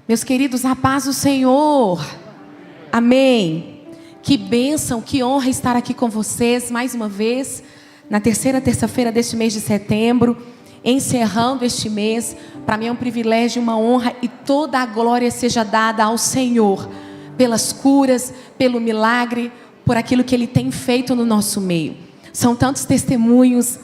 Meus queridos, a paz do Senhor. Amém. Que bênção, que honra estar aqui com vocês mais uma vez, na terceira terça-feira deste mês de setembro, encerrando este mês. Para mim é um privilégio, uma honra, e toda a glória seja dada ao Senhor, pelas curas, pelo milagre, por aquilo que Ele tem feito no nosso meio. São tantos testemunhos,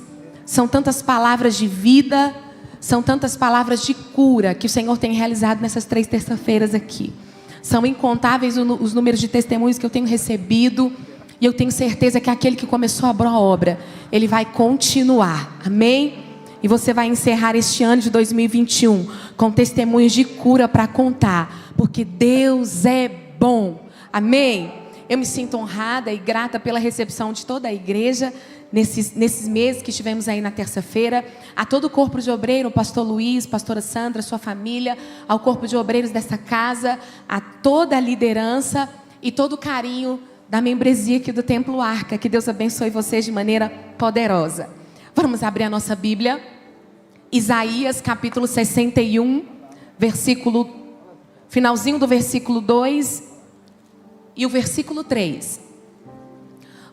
são tantas palavras de vida, são tantas palavras de cura que o Senhor tem realizado nessas 3 terças-feiras aqui. São incontáveis os números de testemunhos que eu tenho recebido. E eu tenho certeza que aquele que começou a boa obra, Ele vai continuar. Amém? E você vai encerrar este ano de 2021 com testemunhos de cura para contar. Porque Deus é bom. Amém? Eu me sinto honrada e grata pela recepção de toda a igreja nesses meses que estivemos aí na terça-feira. A todo o corpo de obreiro, o pastor Luiz, pastora Sandra, sua família, ao corpo de obreiros dessa casa, a toda a liderança e todo o carinho da membresia aqui do Templo Arca. Que Deus abençoe vocês de maneira poderosa. Vamos abrir a nossa Bíblia. Isaías capítulo 61, finalzinho do versículo 2 e o versículo 3.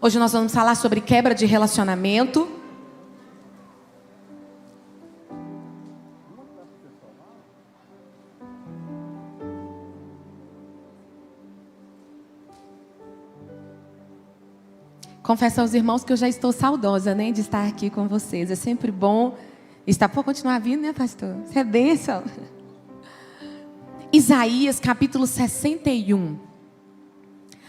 Hoje nós vamos falar sobre quebra de relacionamento. Confesso aos irmãos que eu já estou saudosa, né, de estar aqui com vocês. É sempre bom estar. Pode continuar vindo, né, pastor? Isso é bênção. Isaías capítulo 61.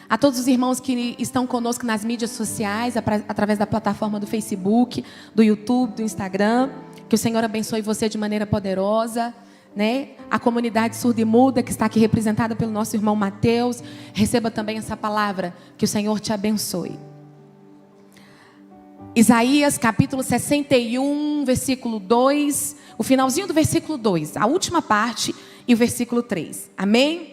A todos os irmãos que estão conosco nas mídias sociais, através da plataforma do Facebook, do YouTube, do Instagram, que o Senhor abençoe você de maneira poderosa, né? A comunidade surda e muda que está aqui representada pelo nosso irmão Mateus, receba também essa palavra, que o Senhor te abençoe. Isaías capítulo 61, versículo 2, o finalzinho do versículo 2, a última parte e o versículo 3. Amém?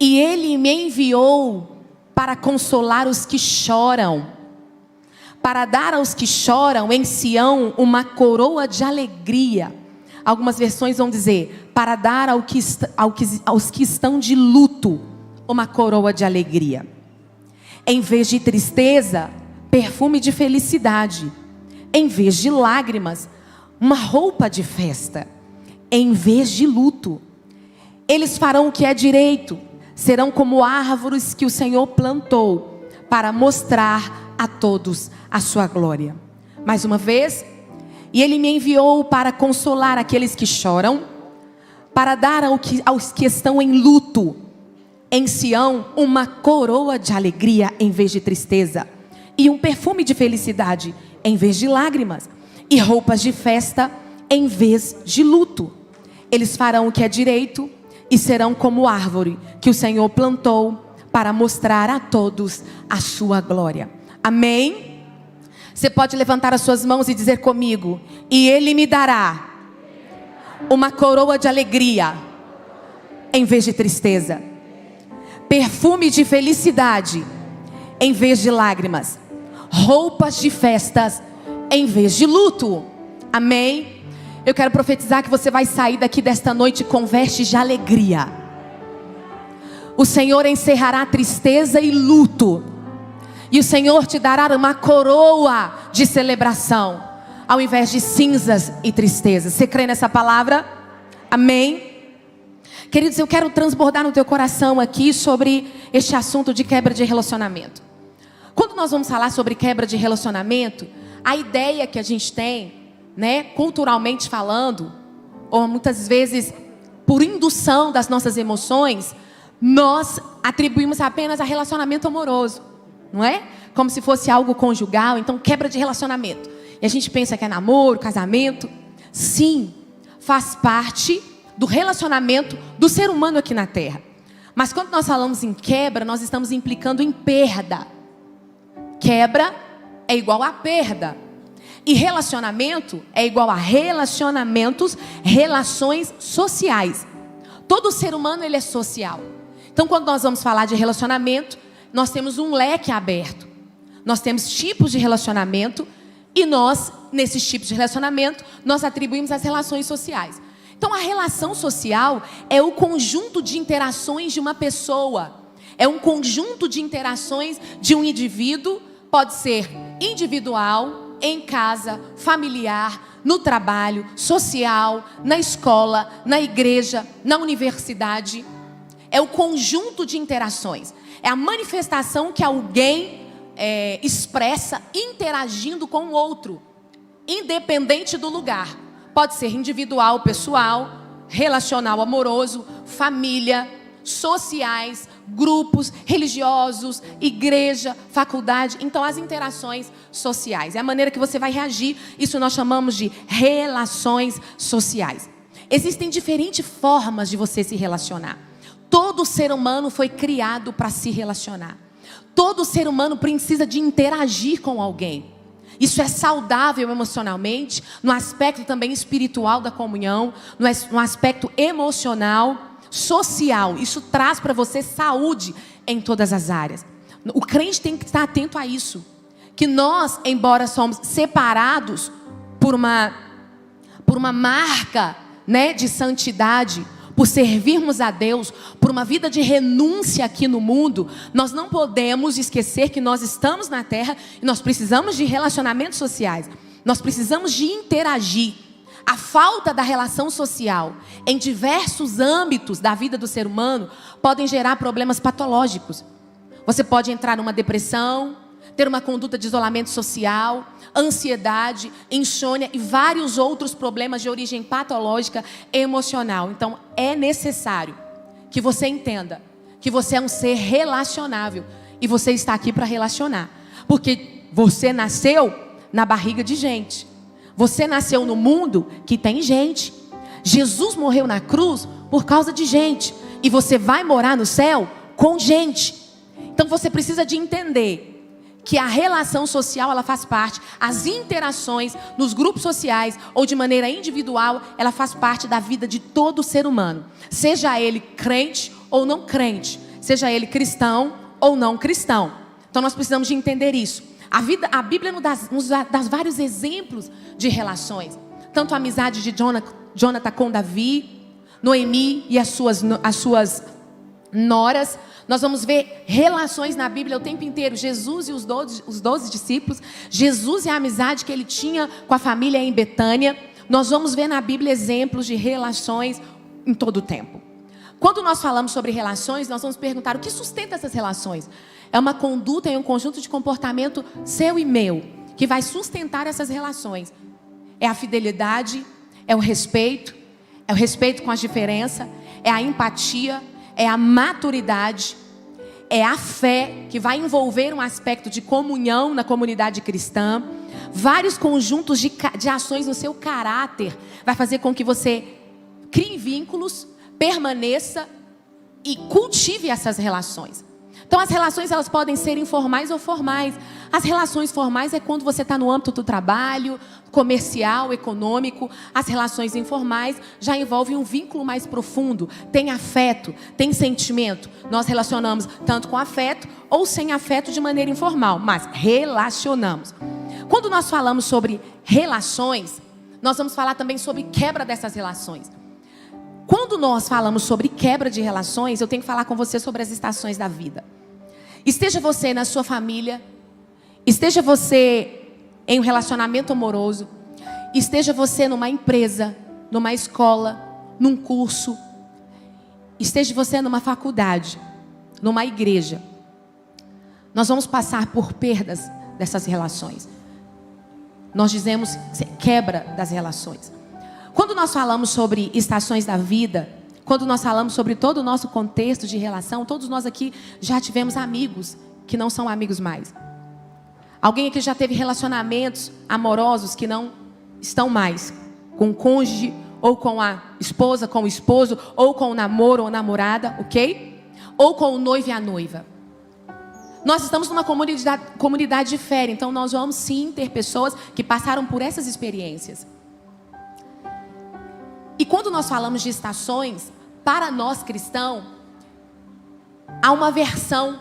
E Ele me enviou para consolar os que choram, para dar aos que choram em Sião uma coroa de alegria. Algumas versões vão dizer, para dar aos que estão de luto uma coroa de alegria. Em vez de tristeza, perfume de felicidade. Em vez de lágrimas, uma roupa de festa. Em vez de luto, eles farão o que é direito. Serão como árvores que o Senhor plantou para mostrar a todos a sua glória. Mais uma vez, e Ele me enviou para consolar aqueles que choram, para dar aos que estão em luto, em Sião, uma coroa de alegria em vez de tristeza, e um perfume de felicidade em vez de lágrimas, e roupas de festa em vez de luto. Eles farão o que é direito e serão como árvore que o Senhor plantou para mostrar a todos a sua glória. Amém? Você pode levantar as suas mãos e dizer comigo: e Ele me dará uma coroa de alegria em vez de tristeza, perfume de felicidade em vez de lágrimas, roupas de festas em vez de luto. Amém? Eu quero profetizar que você vai sair daqui desta noite com vestes de alegria. O Senhor encerrará tristeza e luto, e o Senhor te dará uma coroa de celebração, ao invés de cinzas e tristeza. Você crê nessa palavra? Amém? Queridos, eu quero transbordar no teu coração aqui sobre este assunto de quebra de relacionamento. Quando nós vamos falar sobre quebra de relacionamento, a ideia que a gente tem, né, culturalmente falando, ou muitas vezes por indução das nossas emoções, nós atribuímos apenas a relacionamento amoroso, não é? Como se fosse algo conjugal. Então, quebra de relacionamento, e a gente pensa que é namoro, casamento. Sim, faz parte do relacionamento do ser humano aqui na terra. Mas quando nós falamos em quebra, nós estamos implicando em perda. Quebra é igual a perda. E relacionamento é igual a relacionamentos, relações sociais. Todo ser humano, ele é social. Então, quando nós vamos falar de relacionamento, nós temos um leque aberto. Nós temos tipos de relacionamento E nós, nesses tipos de relacionamento, nós atribuímos as relações sociais. Então, a relação social é o conjunto de interações de uma pessoa. É um conjunto de interações de um indivíduo, pode ser individual, em casa, familiar, no trabalho, social, na escola, na igreja, na universidade. É o conjunto de interações. É a manifestação que alguém expressa interagindo com o outro, independente do lugar. Pode ser individual, pessoal, relacional, amoroso, família, sociais, grupos, religiosos, igreja, faculdade. Então, as interações sociais. É a maneira que você vai reagir. Isso nós chamamos de relações sociais. Existem diferentes formas de você se relacionar. Todo ser humano foi criado para se relacionar. Todo ser humano precisa de interagir com alguém. Isso é saudável emocionalmente, no aspecto também espiritual da comunhão, no aspecto emocional, social. Isso traz para você saúde em todas as áreas. O crente tem que estar atento a isso. Que nós, embora somos separados por uma marca, né, de santidade, por servirmos a Deus, por uma vida de renúncia aqui no mundo, nós não podemos esquecer que nós estamos na terra e nós precisamos de relacionamentos sociais. Nós precisamos de interagir. A falta da relação social em diversos âmbitos da vida do ser humano podem gerar problemas patológicos. Você pode entrar numa depressão, ter uma conduta de isolamento social, ansiedade, insônia e vários outros problemas de origem patológica emocional. Então, é necessário que você entenda que você é um ser relacionável e você está aqui para relacionar. Porque você nasceu na barriga de gente. Você nasceu no mundo que tem gente. Jesus morreu na cruz por causa de gente. E você vai morar no céu com gente. Então, você precisa de entender que a relação social, ela faz parte, as interações nos grupos sociais ou de maneira individual, ela faz parte da vida de todo ser humano. Seja ele crente ou não crente, seja ele cristão ou não cristão. Então nós precisamos de entender isso. A Bíblia nos dá vários exemplos de relações. Tanto a amizade de Jonathan com Davi, Noemi e as suas noras. Nós vamos ver relações na Bíblia o tempo inteiro. Jesus e os 12 discípulos. Jesus e a amizade que ele tinha com a família em Betânia. Nós vamos ver na Bíblia exemplos de relações em todo o tempo. Quando nós falamos sobre relações, nós vamos perguntar o que sustenta essas relações. É uma conduta e um conjunto de comportamento seu e meu, que vai sustentar essas relações. É a fidelidade, é o respeito com as diferenças, é a empatia, é a maturidade, é a fé, que vai envolver um aspecto de comunhão na comunidade cristã. Vários conjuntos de ações no seu caráter vai fazer com que você crie vínculos, permaneça e cultive essas relações. Então as relações, elas podem ser informais ou formais. As relações formais é quando você está no âmbito do trabalho, comercial, econômico. As relações informais já envolvem um vínculo mais profundo. Tem afeto, tem sentimento. Nós relacionamos tanto com afeto ou sem afeto de maneira informal, mas relacionamos. Quando nós falamos sobre relações, nós vamos falar também sobre quebra dessas relações. Quando nós falamos sobre quebra de relações, eu tenho que falar com você sobre as estações da vida. Esteja você na sua família, esteja você em um relacionamento amoroso, esteja você numa empresa, numa escola, num curso, esteja você numa faculdade, numa igreja. Nós vamos passar por perdas dessas relações. Nós dizemos quebra das relações. Quando nós falamos sobre estações da vida, quando nós falamos sobre todo o nosso contexto de relação, todos nós aqui já tivemos amigos que não são amigos mais. Alguém aqui já teve relacionamentos amorosos que não estão mais com o cônjuge, ou com a esposa, com o esposo, ou com o namoro ou namorada, ok? Ou com o noivo e a noiva. Nós estamos numa comunidade de fé, então nós vamos sim ter pessoas que passaram por essas experiências. E quando nós falamos de estações, para nós cristãos, há uma versão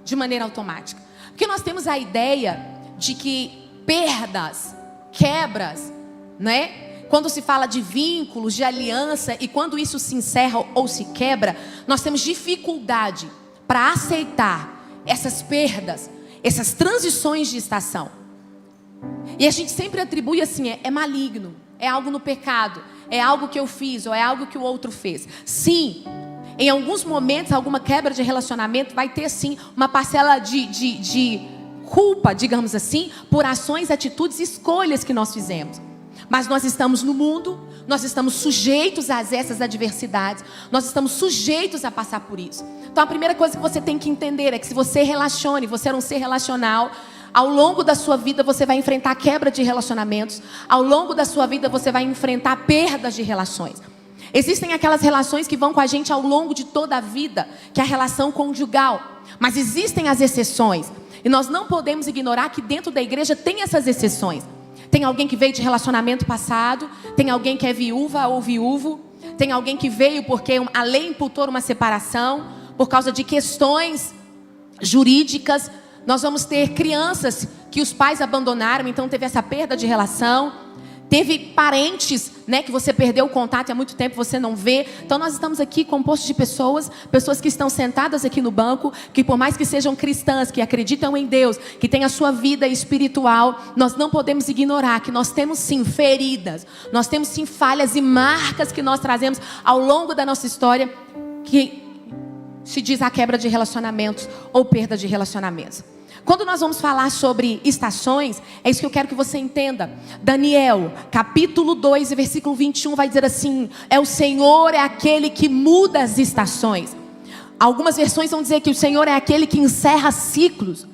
de maneira automática. Porque nós temos a ideia de que perdas, quebras, né? Quando se fala de vínculos, de aliança, e quando isso se encerra ou se quebra, nós temos dificuldade para aceitar essas perdas, essas transições de estação. E a gente sempre atribui assim, é maligno, é algo no pecado, é algo que eu fiz, ou é algo que o outro fez. Sim, em alguns momentos, alguma quebra de relacionamento vai ter sim uma parcela de culpa, digamos assim, por ações, atitudes e escolhas que nós fizemos. Mas nós estamos no mundo, nós estamos sujeitos a essas adversidades, nós estamos sujeitos a passar por isso. Então a primeira coisa que você tem que entender é que se você relacione, você é um ser relacional, ao longo da sua vida você vai enfrentar quebra de relacionamentos, ao longo da sua vida você vai enfrentar perdas de relações. Existem aquelas relações que vão com a gente ao longo de toda a vida, que é a relação conjugal. Mas existem as exceções. E nós não podemos ignorar que dentro da igreja tem essas exceções. Tem alguém que veio de relacionamento passado, tem alguém que é viúva ou viúvo, tem alguém que veio porque a lei imputou uma separação, por causa de questões jurídicas. Nós vamos ter crianças que os pais abandonaram, então teve essa perda de relação. Teve parentes, né, que você perdeu o contato e há muito tempo você não vê. Então nós estamos aqui compostos de pessoas que estão sentadas aqui no banco, que por mais que sejam cristãs, que acreditam em Deus, que têm a sua vida espiritual, nós não podemos ignorar que nós temos sim feridas, nós temos sim falhas e marcas que nós trazemos ao longo da nossa história, que se diz a quebra de relacionamentos ou perda de relacionamentos. Quando nós vamos falar sobre estações, é isso que eu quero que você entenda. Daniel, capítulo 2, versículo 21, vai dizer assim: o Senhor é aquele que muda as estações. Algumas versões vão dizer que o Senhor é aquele que encerra ciclos.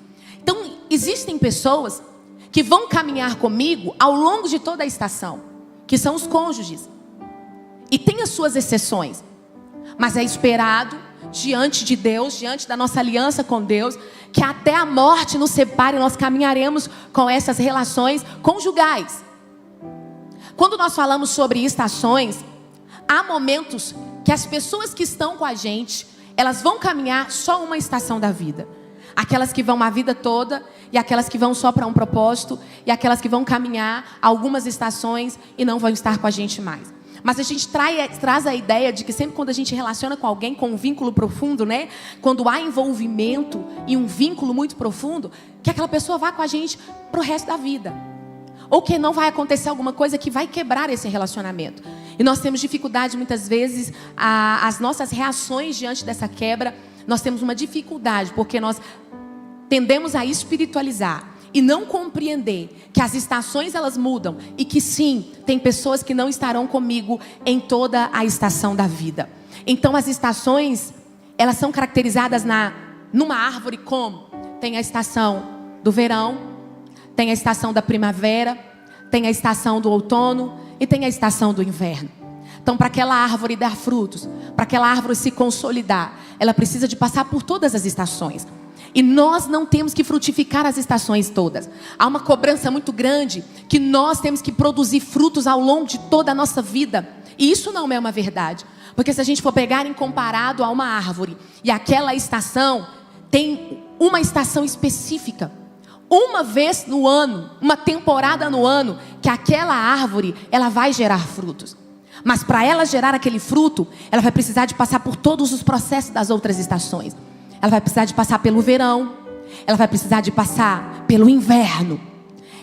Então, existem pessoas que vão caminhar comigo ao longo de toda a estação, que são os cônjuges. E tem as suas exceções, mas é esperado diante de Deus, diante da nossa aliança com Deus, que até a morte nos separe, nós caminharemos com essas relações conjugais. Quando nós falamos sobre estações, há momentos que as pessoas que estão com a gente, elas vão caminhar só uma estação da vida. Aquelas que vão a vida toda, e aquelas que vão só para um propósito, e aquelas que vão caminhar algumas estações e não vão estar com a gente mais. Mas a gente traz a ideia de que sempre quando a gente relaciona com alguém com um vínculo profundo, né? Quando há envolvimento e um vínculo muito profundo, que aquela pessoa vá com a gente para o resto da vida. Ou que não vai acontecer alguma coisa que vai quebrar esse relacionamento. E nós temos dificuldade muitas vezes, as nossas reações diante dessa quebra, nós temos uma dificuldade, porque nós tendemos a espiritualizar e não compreender que as estações elas mudam e que sim, tem pessoas que não estarão comigo em toda a estação da vida. Então as estações, elas são caracterizadas numa árvore como? Tem a estação do verão, tem a estação da primavera, tem a estação do outono e tem a estação do inverno. Então para aquela árvore dar frutos, para aquela árvore se consolidar, ela precisa de passar por todas as estações. E nós não temos que frutificar as estações todas. Há uma cobrança muito grande que nós temos que produzir frutos ao longo de toda a nossa vida. E isso não é uma verdade. Porque se a gente for pegar em comparado a uma árvore, e aquela estação tem uma estação específica, uma vez no ano, uma temporada no ano, que aquela árvore ela vai gerar frutos. Mas para ela gerar aquele fruto, ela vai precisar de passar por todos os processos das outras estações. Ela vai precisar de passar pelo verão, ela vai precisar de passar pelo inverno,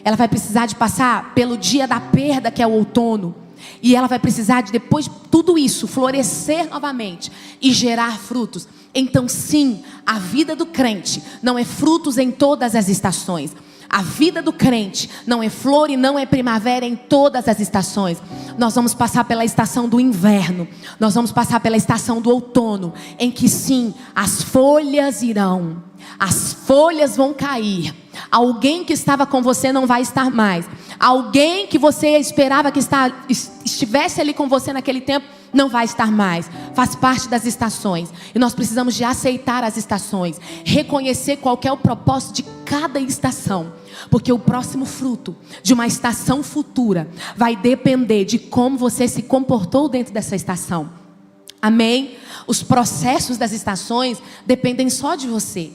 ela vai precisar de passar pelo dia da perda, que é o outono, e ela vai precisar de, depois de tudo isso, florescer novamente e gerar frutos. Então sim, a vida do crente não é frutos em todas as estações. A vida do crente não é flor e não é primavera em todas as estações. Nós vamos passar pela estação do inverno, nós vamos passar pela estação do outono, em que sim, as folhas irão, as folhas vão cair. Alguém que estava com você não vai estar mais. Alguém que você esperava que estivesse ali com você naquele tempo não vai estar mais. Faz parte das estações. E nós precisamos de aceitar as estações, reconhecer qual que é o propósito de cada estação, porque o próximo fruto de uma estação futura vai depender de como você se comportou dentro dessa estação. Amém? Os processos das estações dependem só de você.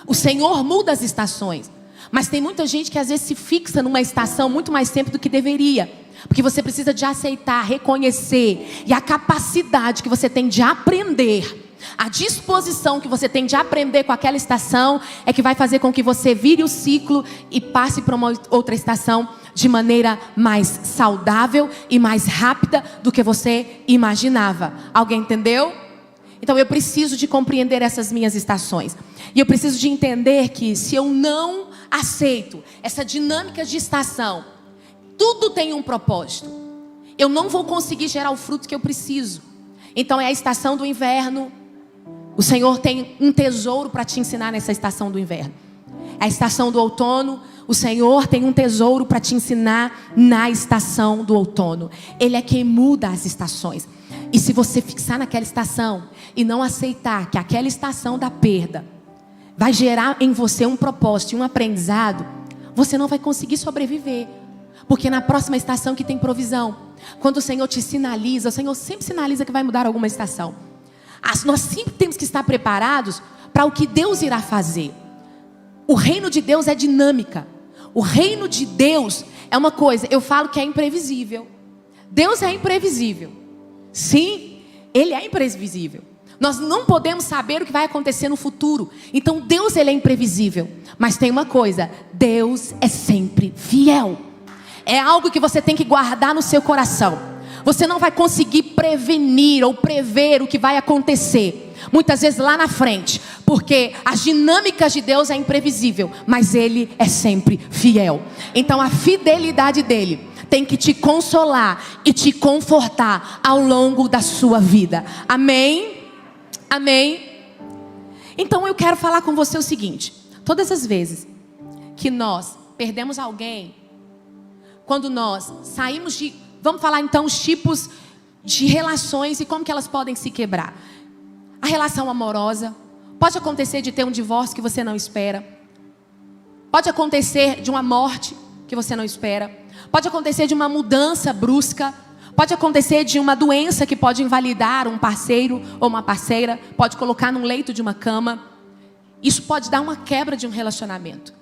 O Senhor muda as estações, Mas tem muita gente que às vezes se fixa numa estação muito mais tempo do que deveria. Porque você precisa de aceitar, reconhecer. E a capacidade que você tem de aprender, a disposição que você tem de aprender com aquela estação, é que vai fazer com que você vire o ciclo e passe para uma outra estação de maneira mais saudável e mais rápida do que você imaginava. Alguém entendeu? Então eu preciso de compreender essas minhas estações. E eu preciso de entender que se eu não aceito essa dinâmica de estação, tudo tem um propósito, eu não vou conseguir gerar o fruto que eu preciso. Então é a estação do inverno. O Senhor tem um tesouro para te ensinar nessa estação do inverno. É a estação do outono. O Senhor tem um tesouro para te ensinar na estação do outono. Ele é quem muda as estações. E se você fixar naquela estação e não aceitar que aquela estação da perda vai gerar em você um propósito e um aprendizado, você não vai conseguir sobreviver. Porque na próxima estação que tem provisão, quando o Senhor te sinaliza, o Senhor sempre sinaliza que vai mudar alguma estação. Nós sempre temos que estar preparados para o que Deus irá fazer. O reino de Deus é dinâmica. O reino de Deus é uma coisa, eu falo que é imprevisível. Deus é imprevisível. Sim, Ele é imprevisível. Nós não podemos saber o que vai acontecer no futuro. Então Deus, Ele é imprevisível. Mas tem uma coisa, Deus é sempre fiel. É algo que você tem que guardar no seu coração. Você não vai conseguir prevenir ou prever o que vai acontecer, muitas vezes lá na frente, porque as dinâmicas de Deus é imprevisível, mas Ele é sempre fiel. Então a fidelidade dEle tem que te consolar e te confortar ao longo da sua vida. Amém? Amém? Então eu quero falar com você o seguinte: todas as vezes que nós perdemos alguém, quando nós saímos de... Vamos falar então os tipos de relações e como que elas podem se quebrar. A relação amorosa. Pode acontecer de ter um divórcio que você não espera. Pode acontecer de uma morte que você não espera. Pode acontecer de uma mudança brusca. Pode acontecer de uma doença que pode invalidar um parceiro ou uma parceira. Pode colocar num leito de uma cama. Isso pode dar uma quebra de um relacionamento.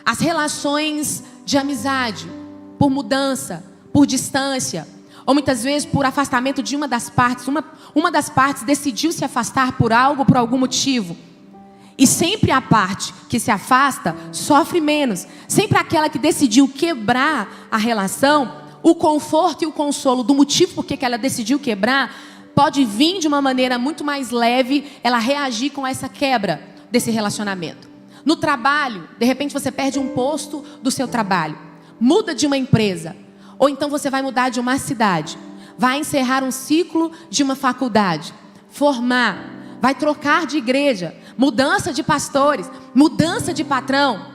As relações de amizade, por mudança, por distância, ou muitas vezes por afastamento de uma das partes. Uma das partes decidiu se afastar por algo, por algum motivo. E sempre a parte que se afasta sofre menos. Sempre aquela que decidiu quebrar a relação, o conforto e o consolo do motivo por que ela decidiu quebrar, pode vir de uma maneira muito mais leve, ela reagir com essa quebra desse relacionamento. No trabalho, de repente você perde um posto do seu trabalho, muda de uma empresa, ou então você vai mudar de uma cidade, vai encerrar um ciclo de uma faculdade, formar, vai trocar de igreja, mudança de pastores, mudança de patrão,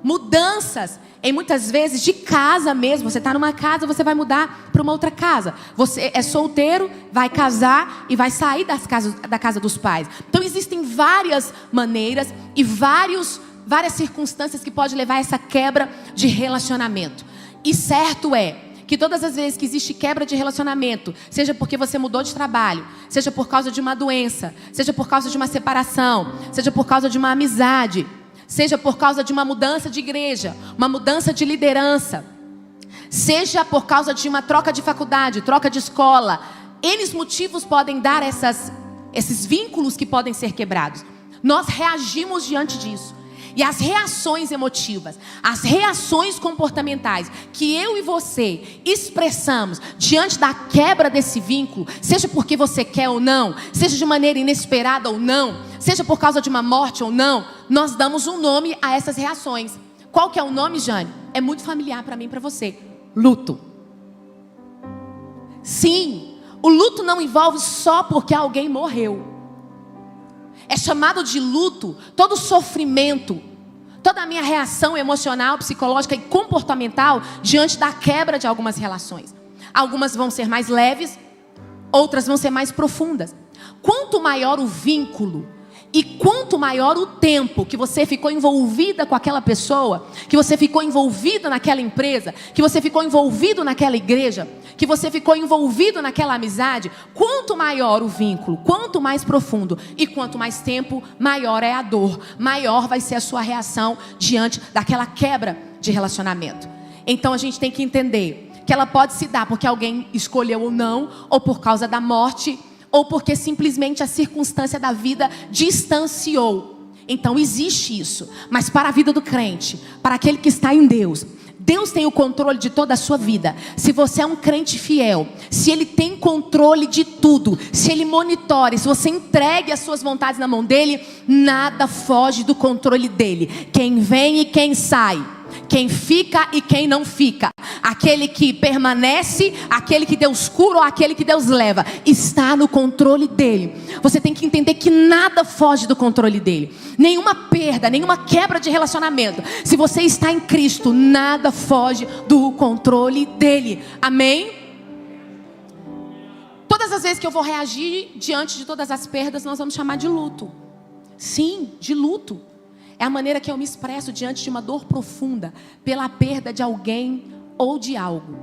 mudanças em muitas vezes de casa mesmo. Você está numa casa, você vai mudar para uma outra casa. Você é solteiro, vai casar e vai sair da casa dos pais. Então existem várias maneiras e várias circunstâncias que podem levar a essa quebra de relacionamento. E certo é que todas as vezes que existe quebra de relacionamento, seja porque você mudou de trabalho, seja por causa de uma doença, seja por causa de uma separação, seja por causa de uma amizade, seja por causa de uma mudança de igreja, uma mudança de liderança, seja por causa de uma troca de faculdade, troca de escola, N motivos podem dar esses vínculos que podem ser quebrados. Nós reagimos diante disso. E as reações emotivas, as reações comportamentais que eu e você expressamos diante da quebra desse vínculo, seja porque você quer ou não, seja de maneira inesperada ou não, seja por causa de uma morte ou não, nós damos um nome a essas reações. Qual que é o nome, Jane? É muito familiar para mim e para você: luto. Sim, o luto não envolve só porque alguém morreu. É chamado de luto todo sofrimento, toda a minha reação emocional, psicológica e comportamental diante da quebra de algumas relações. Algumas vão ser mais leves, outras vão ser mais profundas. Quanto maior o vínculo E quanto maior o tempo que você ficou envolvida com aquela pessoa, que você ficou envolvido naquela empresa, que você ficou envolvido naquela igreja, que você ficou envolvido naquela amizade, quanto maior o vínculo, quanto mais profundo e quanto mais tempo, maior é a dor, maior vai ser a sua reação diante daquela quebra de relacionamento. Então a gente tem que entender que ela pode se dar porque alguém escolheu ou não, ou por causa da morte, ou porque simplesmente a circunstância da vida distanciou. Então existe isso. Mas para a vida do crente, para aquele que está em Deus, Deus tem o controle de toda a sua vida. Se você é um crente fiel, se Ele tem controle de tudo, se Ele monitora, se você entregue as suas vontades na mão dEle, nada foge do controle dEle. Quem vem e quem sai, quem fica e quem não fica, aquele que permanece, aquele que Deus cura ou aquele que Deus leva, está no controle dele. Você tem que entender que nada foge do controle dele. Nenhuma perda, nenhuma quebra de relacionamento. Se você está em Cristo, nada foge do controle dele. Amém? Todas as vezes que eu vou reagir diante de todas as perdas, nós vamos chamar de luto. Sim, de luto. É a maneira que eu me expresso diante de uma dor profunda pela perda de alguém ou de algo.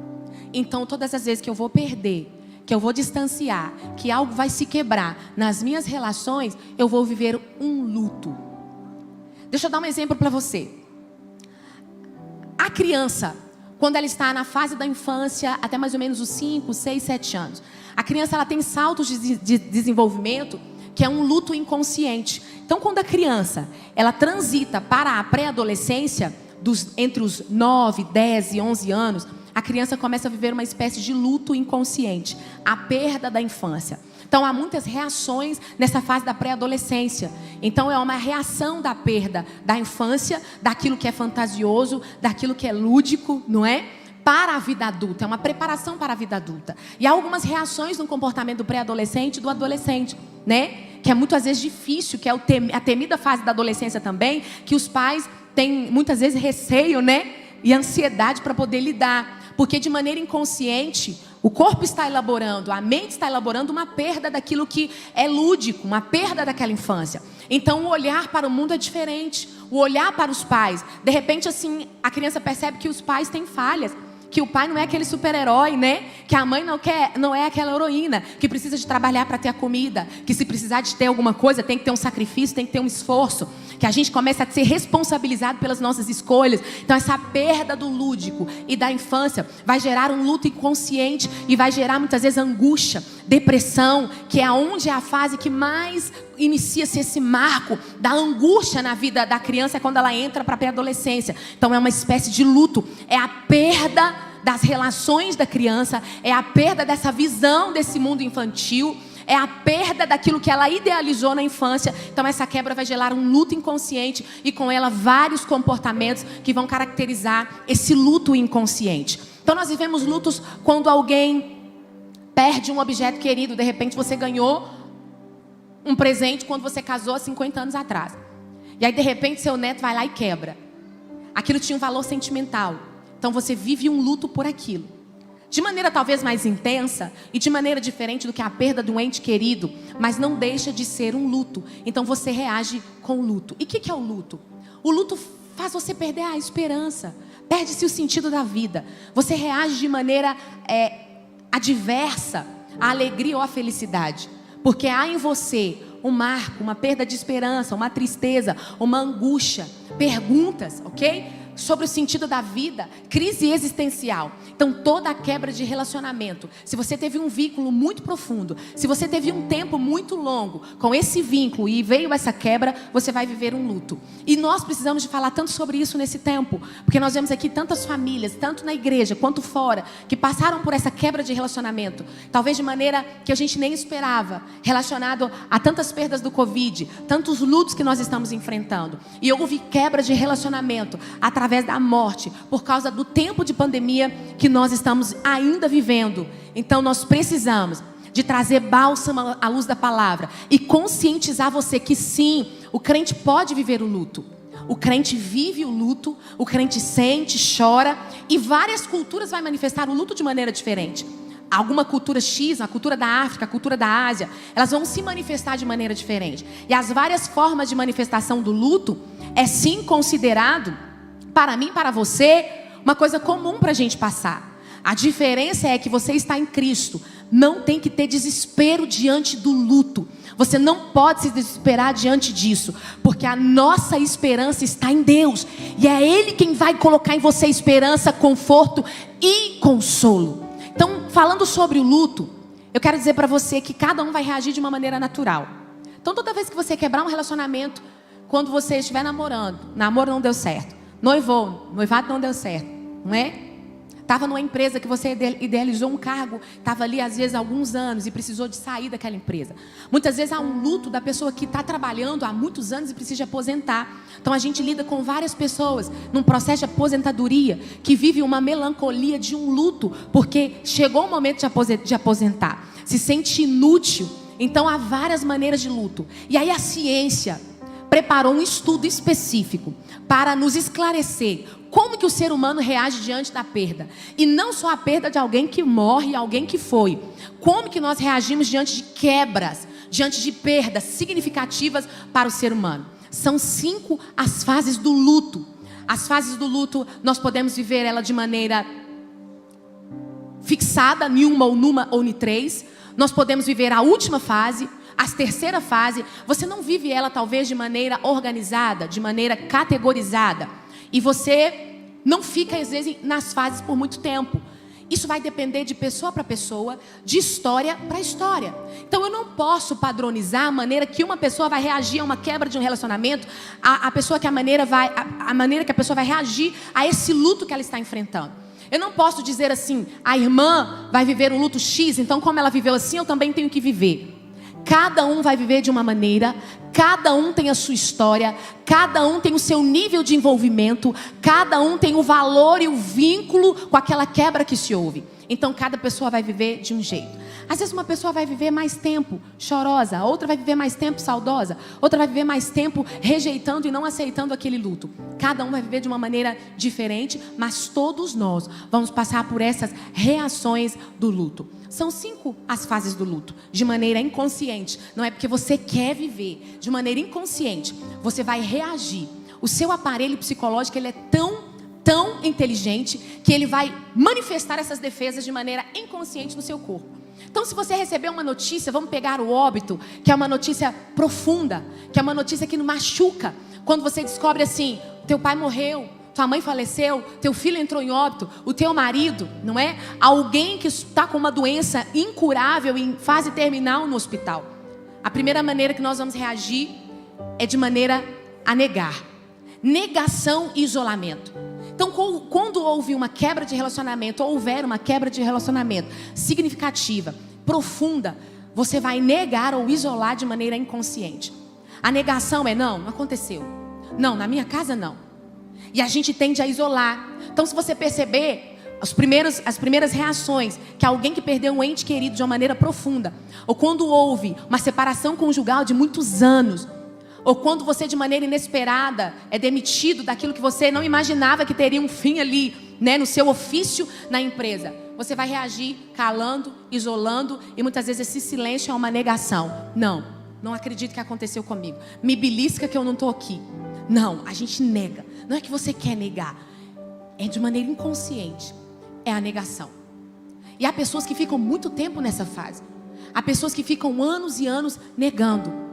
Então todas as vezes que eu vou perder, que eu vou distanciar, que algo vai se quebrar nas minhas relações, eu vou viver um luto. Deixa eu dar um exemplo para você. A criança, quando ela está na fase da infância, até mais ou menos os 5, 6, 7 anos, a criança ela tem saltos de desenvolvimento, que é um luto inconsciente. Então quando a criança ela transita para a pré-adolescência, entre os 9, 10 e 11 anos, a criança começa a viver uma espécie de luto inconsciente, a perda da infância. Então há muitas reações nessa fase da pré-adolescência. Então é uma reação da perda da infância, daquilo que é fantasioso, daquilo que é lúdico, não é? Para a vida adulta, é uma preparação para a vida adulta. E há algumas reações no comportamento do pré-adolescente e do adolescente, né? Que é muitas vezes difícil, que é a temida fase da adolescência também, que os pais têm muitas vezes receio, né? E ansiedade para poder lidar. Porque de maneira inconsciente, o corpo está elaborando, a mente está elaborando uma perda daquilo que é lúdico, uma perda daquela infância. Então o olhar para o mundo é diferente, o olhar para os pais. De repente assim, a criança percebe que os pais têm falhas, que o pai não é aquele super-herói, né? Que a mãe não é aquela heroína que precisa de trabalhar para ter a comida, que se precisar de ter alguma coisa tem que ter um sacrifício, tem que ter um esforço, que a gente começa a ser responsabilizado pelas nossas escolhas. Então essa perda do lúdico e da infância vai gerar um luto inconsciente e vai gerar muitas vezes angústia, depressão, que é onde é a fase que mais inicia-se esse marco da angústia na vida da criança, é quando ela entra para a pré-adolescência. Então é uma espécie de luto, é a perda das relações da criança, é a perda dessa visão desse mundo infantil, é a perda daquilo que ela idealizou na infância. Então essa quebra vai gerar um luto inconsciente e com ela vários comportamentos que vão caracterizar esse luto inconsciente. Então nós vivemos lutos quando alguém perde um objeto querido. De repente você ganhou um presente quando você casou há 50 anos atrás. E aí de repente seu neto vai lá e quebra. Aquilo tinha um valor sentimental. Então você vive um luto por aquilo. De maneira talvez mais intensa e de maneira diferente do que a perda de um ente querido, mas não deixa de ser um luto. Então você reage com o luto. E o que é o luto? O luto faz você perder a esperança. Perde-se o sentido da vida. Você reage de maneira adversa à alegria ou à felicidade. Porque há em você um marco, uma perda de esperança, uma tristeza, uma angústia, perguntas, ok? Sobre o sentido da vida, crise existencial. Então toda a quebra de relacionamento, se você teve um vínculo muito profundo, se você teve um tempo muito longo com esse vínculo e veio essa quebra, você vai viver um luto. E nós precisamos de falar tanto sobre isso nesse tempo, porque nós vemos aqui tantas famílias, tanto na igreja quanto fora, que passaram por essa quebra de relacionamento, talvez de maneira que a gente nem esperava, relacionado a tantas perdas do Covid, tantos lutos que nós estamos enfrentando. E houve quebra de relacionamento através da morte, por causa do tempo de pandemia que nós estamos ainda vivendo. Então nós precisamos de trazer bálsamo à luz da palavra e conscientizar você que sim, o crente pode viver o luto. O crente vive o luto, o crente sente, chora, e várias culturas vai manifestar o luto de maneira diferente. alguma cultura X, a cultura da África, a cultura da Ásia, elas vão se manifestar de maneira diferente. E as várias formas de manifestação do luto é sim considerado, para mim, para você, uma coisa comum para a gente passar. A diferença é que você está em Cristo. Não tem que ter desespero diante do luto. Você não pode se desesperar diante disso, porque a nossa esperança está em Deus. E é Ele quem vai colocar em você esperança, conforto e consolo. Então, falando sobre o luto, eu quero dizer para você que cada um vai reagir de uma maneira natural. Então, toda vez que você quebrar um relacionamento, quando você estiver namorando, namoro não deu certo, noivado não deu certo, não é? Estava numa empresa que você idealizou um cargo, estava ali às vezes há alguns anos e precisou de sair daquela empresa. Muitas vezes há um luto da pessoa que está trabalhando há muitos anos e precisa de aposentar. Então a gente lida com várias pessoas num processo de aposentadoria que vive uma melancolia de um luto, porque chegou o momento de aposentar, se sente inútil. Então há várias maneiras de luto. E aí a ciência preparou um estudo específico para nos esclarecer como que o ser humano reage diante da perda. E não só a perda de alguém que morre, alguém que foi. Como que nós reagimos diante de quebras, diante de perdas significativas para o ser humano. São 5 as fases do luto. As fases do luto, nós podemos viver ela de maneira fixada, em uma ou numa ou em 3. Nós podemos viver a última fase, a terceira fase. Você não vive ela talvez de maneira organizada, de maneira categorizada. E você não fica, às vezes, nas fases por muito tempo. Isso vai depender de pessoa para pessoa, de história para história. Então, eu não posso padronizar a maneira que uma pessoa vai reagir a uma quebra de um relacionamento, a maneira que a pessoa vai reagir a esse luto que ela está enfrentando. Eu não posso dizer assim, a irmã vai viver o luto X, então como ela viveu assim, eu também tenho que viver. Cada um vai viver de uma maneira, cada um tem a sua história, cada um tem o seu nível de envolvimento, cada um tem o valor e o vínculo com aquela quebra que se houve. Então cada pessoa vai viver de um jeito. Às vezes uma pessoa vai viver mais tempo chorosa, outra vai viver mais tempo saudosa, outra vai viver mais tempo rejeitando e não aceitando aquele luto. Cada um vai viver de uma maneira diferente, mas todos nós vamos passar por essas reações do luto. São 5 as fases do luto, de maneira inconsciente. Não é porque você quer viver, de maneira inconsciente, você vai reagir. O seu aparelho psicológico, ele é tão inteligente, que ele vai manifestar essas defesas de maneira inconsciente no seu corpo. Então, se você receber uma notícia, vamos pegar o óbito, que é uma notícia profunda, que é uma notícia que nos machuca. Quando você descobre assim, teu pai morreu, tua mãe faleceu, teu filho entrou em óbito, o teu marido, não é? Alguém que está com uma doença incurável em fase terminal no hospital. A primeira maneira que nós vamos reagir é de maneira a negar. Negação e isolamento. Então, quando houve uma quebra de relacionamento, ou houver uma quebra de relacionamento significativa, profunda, você vai negar ou isolar de maneira inconsciente. A negação é, não aconteceu. Não, na minha casa não. E a gente tende a isolar. Então, se você perceber, as primeiras reações que alguém que perdeu um ente querido de uma maneira profunda, ou quando houve uma separação conjugal de muitos anos, ou quando você de maneira inesperada é demitido daquilo que você não imaginava que teria um fim ali, né, no seu ofício na empresa, você vai reagir calando, isolando, e muitas vezes esse silêncio é uma negação. Não acredito que aconteceu comigo, me belisca que eu não estou aqui. Não, a gente nega. Não é que você quer negar, é de maneira inconsciente, é a negação. E há pessoas que ficam muito tempo nessa fase, há pessoas que ficam anos e anos negando.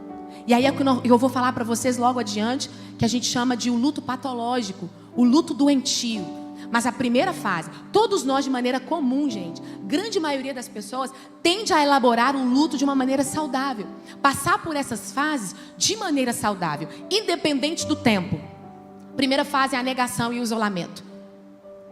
E aí eu vou falar para vocês logo adiante, que a gente chama de o luto patológico, o luto doentio. Mas a primeira fase, todos nós de maneira comum, gente, grande maioria das pessoas tende a elaborar um luto de uma maneira saudável. Passar por essas fases de maneira saudável, independente do tempo. Primeira fase é a negação e o isolamento.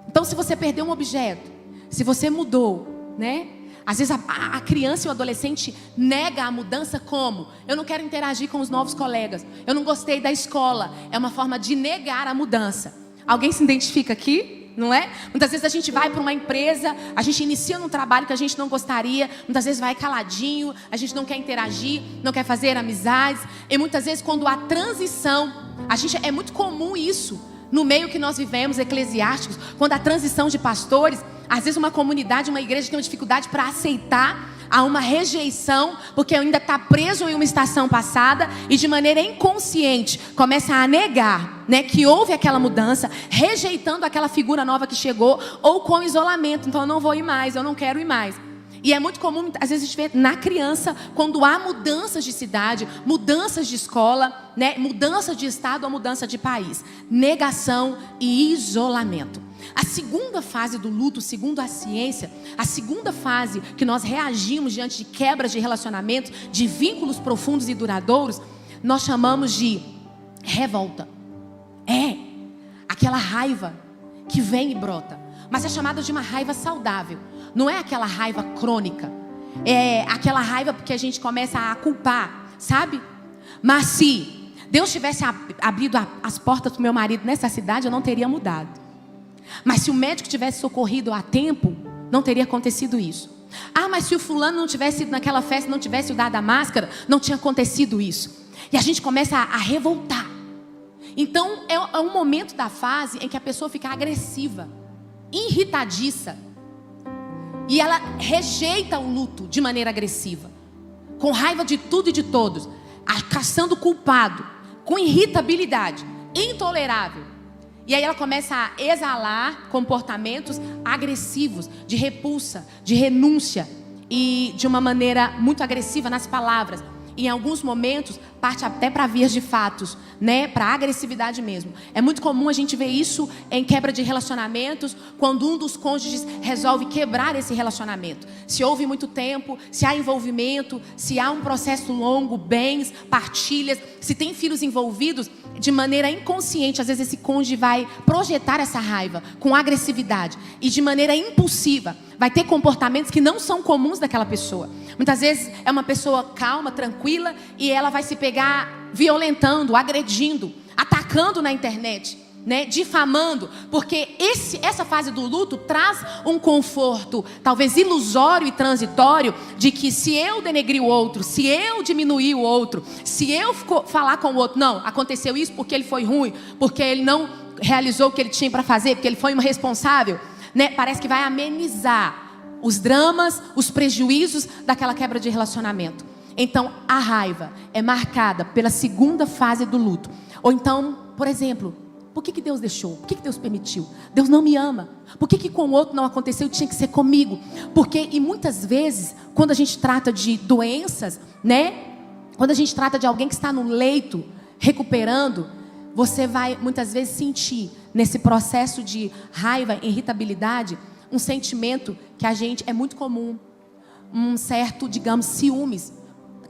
Então, se você perdeu um objeto, se você mudou, né? Às vezes a criança e o adolescente nega a mudança como? Eu não quero interagir com os novos colegas. Eu não gostei da escola. É uma forma de negar a mudança. Alguém se identifica aqui? Não é? Muitas vezes a gente vai para uma empresa, a gente inicia num trabalho que a gente não gostaria, muitas vezes vai caladinho, a gente não quer interagir, não quer fazer amizades. E muitas vezes quando há transição, é muito comum isso no meio que nós vivemos, eclesiásticos, quando há transição de pastores, Às vezes uma comunidade, uma igreja tem uma dificuldade para aceitar, há uma rejeição, porque ainda está preso em uma estação passada e de maneira inconsciente começa a negar, né, que houve aquela mudança, rejeitando aquela figura nova que chegou, ou com isolamento. Então eu não vou ir mais, eu não quero ir mais. E é muito comum, às vezes, a gente vê na criança, quando há mudanças de cidade, mudanças de escola, né, mudança de estado ou mudança de país. Negação e isolamento. A segunda fase do luto, segundo a ciência, a segunda fase que nós reagimos diante de quebras de relacionamentos, de vínculos profundos e duradouros, nós chamamos de revolta. É aquela raiva que vem e brota, mas é chamada de uma raiva saudável. Não é aquela raiva crônica. É aquela raiva porque a gente começa a culpar, sabe? Mas se Deus tivesse abrido as portas para o meu marido nessa cidade, eu não teria mudado. Mas se o médico tivesse socorrido a tempo, não teria acontecido isso. Ah, mas se o fulano não tivesse ido naquela festa, não tivesse dado a máscara, não tinha acontecido isso. E a gente começa a revoltar. Então é um momento da fase em que a pessoa fica agressiva, irritadiça. E ela rejeita o luto de maneira agressiva, com raiva de tudo e de todos, caçando culpado, com irritabilidade, intolerável. E aí ela começa a exalar comportamentos agressivos, de repulsa, de renúncia, e de uma maneira muito agressiva nas palavras. Em alguns momentos, parte até para vias de fatos, né? Para agressividade mesmo. É muito comum a gente ver isso em quebra de relacionamentos, quando um dos cônjuges resolve quebrar esse relacionamento. Se houve muito tempo, se há envolvimento, se há um processo longo, bens, partilhas, se tem filhos envolvidos, de maneira inconsciente, às vezes esse cônjuge vai projetar essa raiva com agressividade e de maneira impulsiva vai ter comportamentos que não são comuns daquela pessoa. Muitas vezes é uma pessoa calma, tranquila, e ela vai se pegar violentando, agredindo, atacando na internet, né? Difamando, porque essa fase do luto traz um conforto, talvez ilusório e transitório, de que se eu denegrir o outro, se eu diminuir o outro, se eu falar com o outro, não, aconteceu isso porque ele foi ruim, porque ele não realizou o que ele tinha para fazer, porque ele foi irresponsável, né? Parece que vai amenizar os dramas, os prejuízos daquela quebra de relacionamento. Então a raiva é marcada pela segunda fase do luto. Ou então, por exemplo, por que Deus deixou? Por que Deus permitiu? Deus não me ama. Por que com o outro não aconteceu e tinha que ser comigo? Porque, e muitas vezes, quando a gente trata de doenças, né? Quando a gente trata de alguém que está no leito, recuperando, você vai muitas vezes sentir nesse processo de raiva, irritabilidade, um sentimento que a gente, é muito comum, um certo, digamos, ciúmes,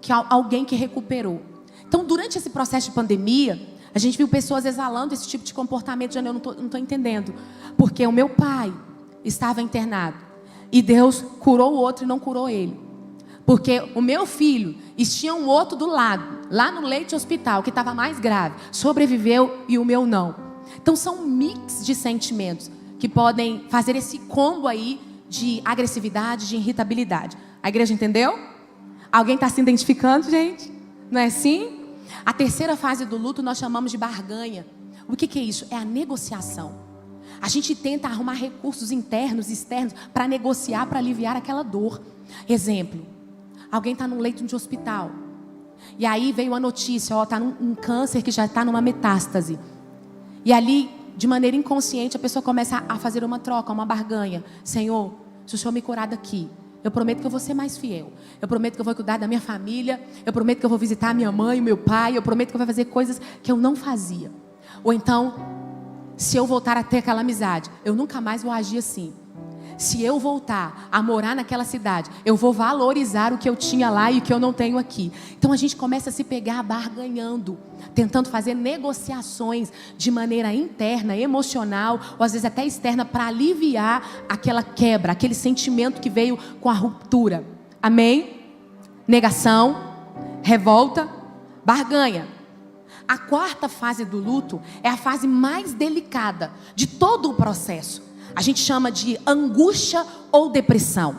que alguém que recuperou. Então, durante esse processo de pandemia, a gente viu pessoas exalando esse tipo de comportamento. Eu não estou entendendo. Porque o meu pai estava internado e Deus curou o outro e não curou ele. Porque o meu filho, tinha um outro do lado, lá no leito de hospital, que estava mais grave, sobreviveu e o meu não. Então são um mix de sentimentos que podem fazer esse combo aí de agressividade, de irritabilidade. A igreja entendeu? Alguém está se identificando, gente? Não é assim? A terceira fase do luto nós chamamos de barganha. O que é isso? É a negociação. A gente tenta arrumar recursos internos e externos para negociar, para aliviar aquela dor. Exemplo, alguém está num leito de hospital. E aí veio a notícia, está num câncer que já está numa metástase. E ali, de maneira inconsciente, a pessoa começa a fazer uma troca, uma barganha. Senhor, se o Senhor me curar daqui, eu prometo que eu vou ser mais fiel. Eu prometo que eu vou cuidar da minha família. Eu prometo que eu vou visitar a minha mãe, o meu pai. Eu prometo que eu vou fazer coisas que eu não fazia. Ou então, se eu voltar a ter aquela amizade, eu nunca mais vou agir assim. Se eu voltar a morar naquela cidade, eu vou valorizar o que eu tinha lá e o que eu não tenho aqui. Então a gente começa a se pegar barganhando, tentando fazer negociações de maneira interna, emocional, ou às vezes até externa, para aliviar aquela quebra, aquele sentimento que veio com a ruptura. Amém? Negação, revolta, barganha. A quarta fase do luto é a fase mais delicada de todo o processo. A gente chama de angústia ou depressão.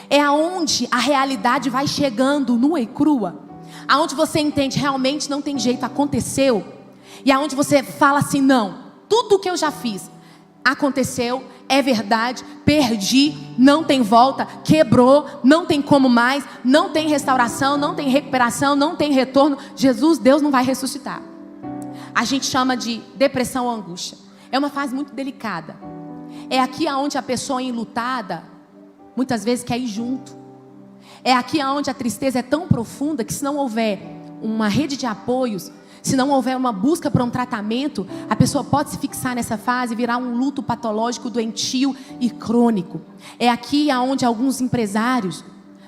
É aonde a realidade vai chegando nua e crua. Aonde você entende, realmente não tem jeito, aconteceu. E aonde você fala assim, não, tudo que eu já fiz Aconteceu, é verdade, perdi, não tem volta, quebrou, não tem como mais, não tem restauração, não tem recuperação, não tem retorno. Jesus, Deus não vai ressuscitar. A gente chama de depressão ou angústia. É uma fase muito delicada. É aqui onde a pessoa enlutada, muitas vezes quer ir junto. É aqui onde a tristeza é tão profunda que se não houver uma rede de apoios, se não houver uma busca para um tratamento, a pessoa pode se fixar nessa fase e virar um luto patológico, doentio e crônico. É aqui onde alguns empresários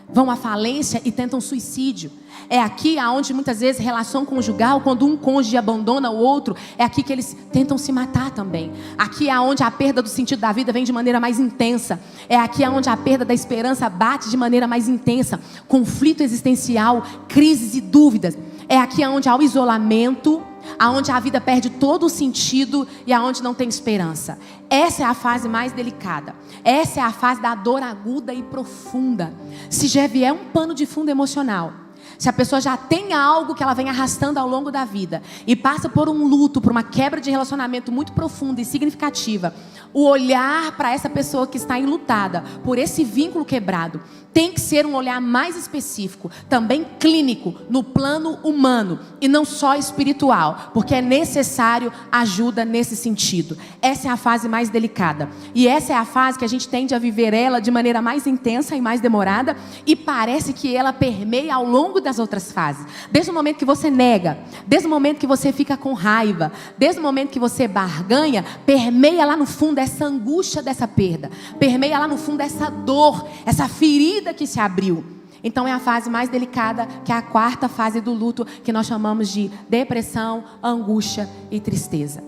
vão à falência e tentam suicídio. É aqui onde muitas vezes relação conjugal, quando um cônjuge abandona o outro, é aqui que eles tentam se matar também. Aqui é onde a perda do sentido da vida vem de maneira mais intensa. É aqui onde a perda da esperança bate de maneira mais intensa. Conflito existencial, crises e dúvidas. É aqui onde há o isolamento, aonde a vida perde todo o sentido e aonde não tem esperança. Essa é a fase mais delicada. Essa é a fase da dor aguda e profunda. Se já vier um pano de fundo emocional, se a pessoa já tem algo que ela vem arrastando ao longo da vida e passa por um luto, por uma quebra de relacionamento muito profunda e significativa, o olhar para essa pessoa que está enlutada por esse vínculo quebrado tem que ser um olhar mais específico, também clínico, no plano humano e não só espiritual, porque é necessário ajuda nesse sentido. Essa é a fase mais delicada e essa é a fase que a gente tende a viver ela de maneira mais intensa e mais demorada, e parece que ela permeia ao longo das outras fases. Desde o momento que você nega, desde o momento que você fica com raiva, desde o momento que você barganha, permeia lá no fundo essa angústia dessa perda, permeia lá no fundo essa dor, essa ferida que se abriu. Então é a fase mais delicada, que é a quarta fase do luto, que nós chamamos de depressão, angústia e tristeza.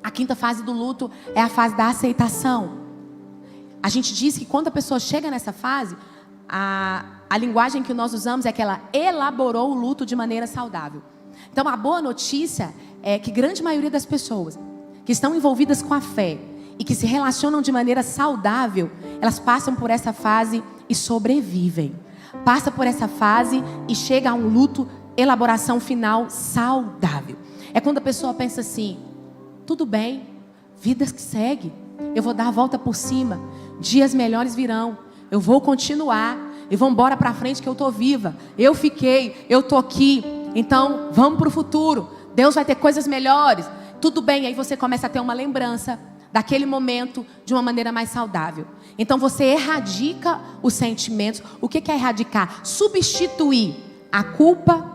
A quinta fase do luto é a fase da aceitação. A gente diz que quando a pessoa chega nessa fase, a linguagem que nós usamos é que ela elaborou o luto de maneira saudável. Então a boa notícia é que grande maioria das pessoas que estão envolvidas com a fé e que se relacionam de maneira saudável, elas passam por essa fase e sobrevivem. Passa por essa fase e chega a um luto, elaboração final saudável. É quando a pessoa pensa assim: tudo bem, vidas que segue, eu vou dar a volta por cima, dias melhores virão, eu vou continuar e vamos embora para frente que eu estou viva, eu fiquei, eu estou aqui, então vamos para o futuro, Deus vai ter coisas melhores, tudo bem. Aí você começa a ter uma lembrança daquele momento de uma maneira mais saudável. Então você erradica os sentimentos. O que é erradicar? Substituir a culpa,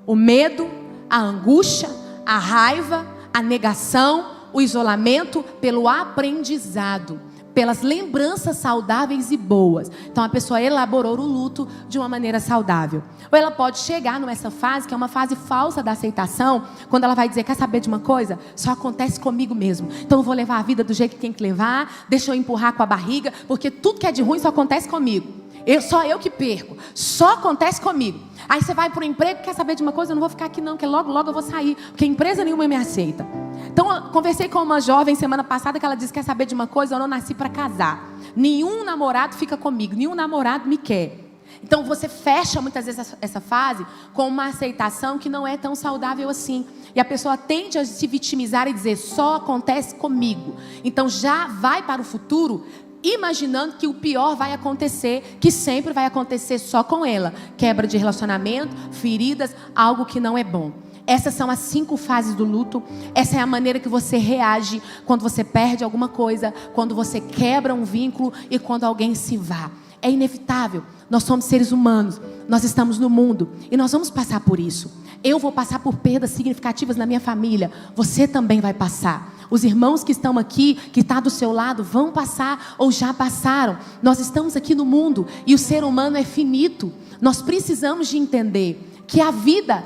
o medo, a angústia, a raiva, a negação, o isolamento pelo aprendizado, pelas lembranças saudáveis e boas. Então a pessoa elaborou o luto de uma maneira saudável. Ou ela pode chegar nessa fase, que é uma fase falsa da aceitação, quando ela vai dizer: quer saber de uma coisa? Só acontece comigo mesmo. Então eu vou levar a vida do jeito que tem que levar, deixa eu empurrar com a barriga, porque tudo que é de ruim só acontece comigo. Só eu que perco, só acontece comigo. Aí você vai para o emprego, quer saber de uma coisa? Eu não vou ficar aqui não, porque logo eu vou sair, porque empresa nenhuma me aceita. Então eu conversei com uma jovem semana passada que ela disse: quer saber de uma coisa? Eu não nasci para casar, nenhum namorado fica comigo, nenhum namorado me quer. Então você fecha muitas vezes essa fase com uma aceitação que não é tão saudável assim. E a pessoa tende a se vitimizar e dizer: só acontece comigo. Então já vai para o futuro imaginando que o pior vai acontecer, que sempre vai acontecer só com ela. Quebra de relacionamento, feridas, algo que não é bom. Essas são as 5 fases do luto. Essa é a maneira que você reage quando você perde alguma coisa, quando você quebra um vínculo e quando alguém se vá. É inevitável. Nós somos seres humanos, nós estamos no mundo e nós vamos passar por isso. Eu vou passar por perdas significativas na minha família. Você também vai passar. Os irmãos que estão aqui, que estão do seu lado, vão passar ou já passaram. Nós estamos aqui no mundo e o ser humano é finito. Nós precisamos de entender que a vida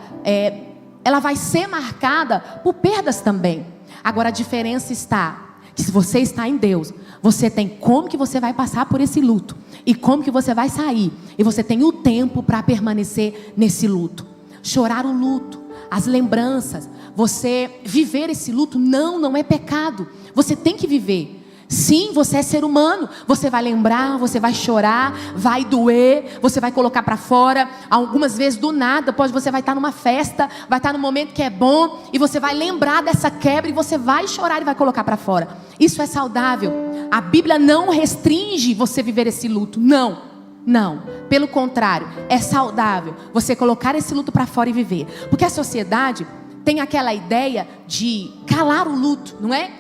ela vai ser marcada por perdas também. Agora a diferença está que se você está em Deus, você tem como que você vai passar por esse luto e como que você vai sair. E você tem o tempo para permanecer nesse luto. Chorar o luto, as lembranças, você viver esse luto não é pecado. Você tem que viver. Sim, você é ser humano. Você vai lembrar, você vai chorar, vai doer, você vai colocar para fora. Algumas vezes do nada, você vai estar numa festa, vai estar num momento que é bom, e você vai lembrar dessa quebra e você vai chorar e vai colocar para fora. Isso é saudável. A Bíblia não restringe você viver esse luto. Não, pelo contrário, é saudável você colocar esse luto para fora e viver. Porque a sociedade tem aquela ideia de calar o luto, não é?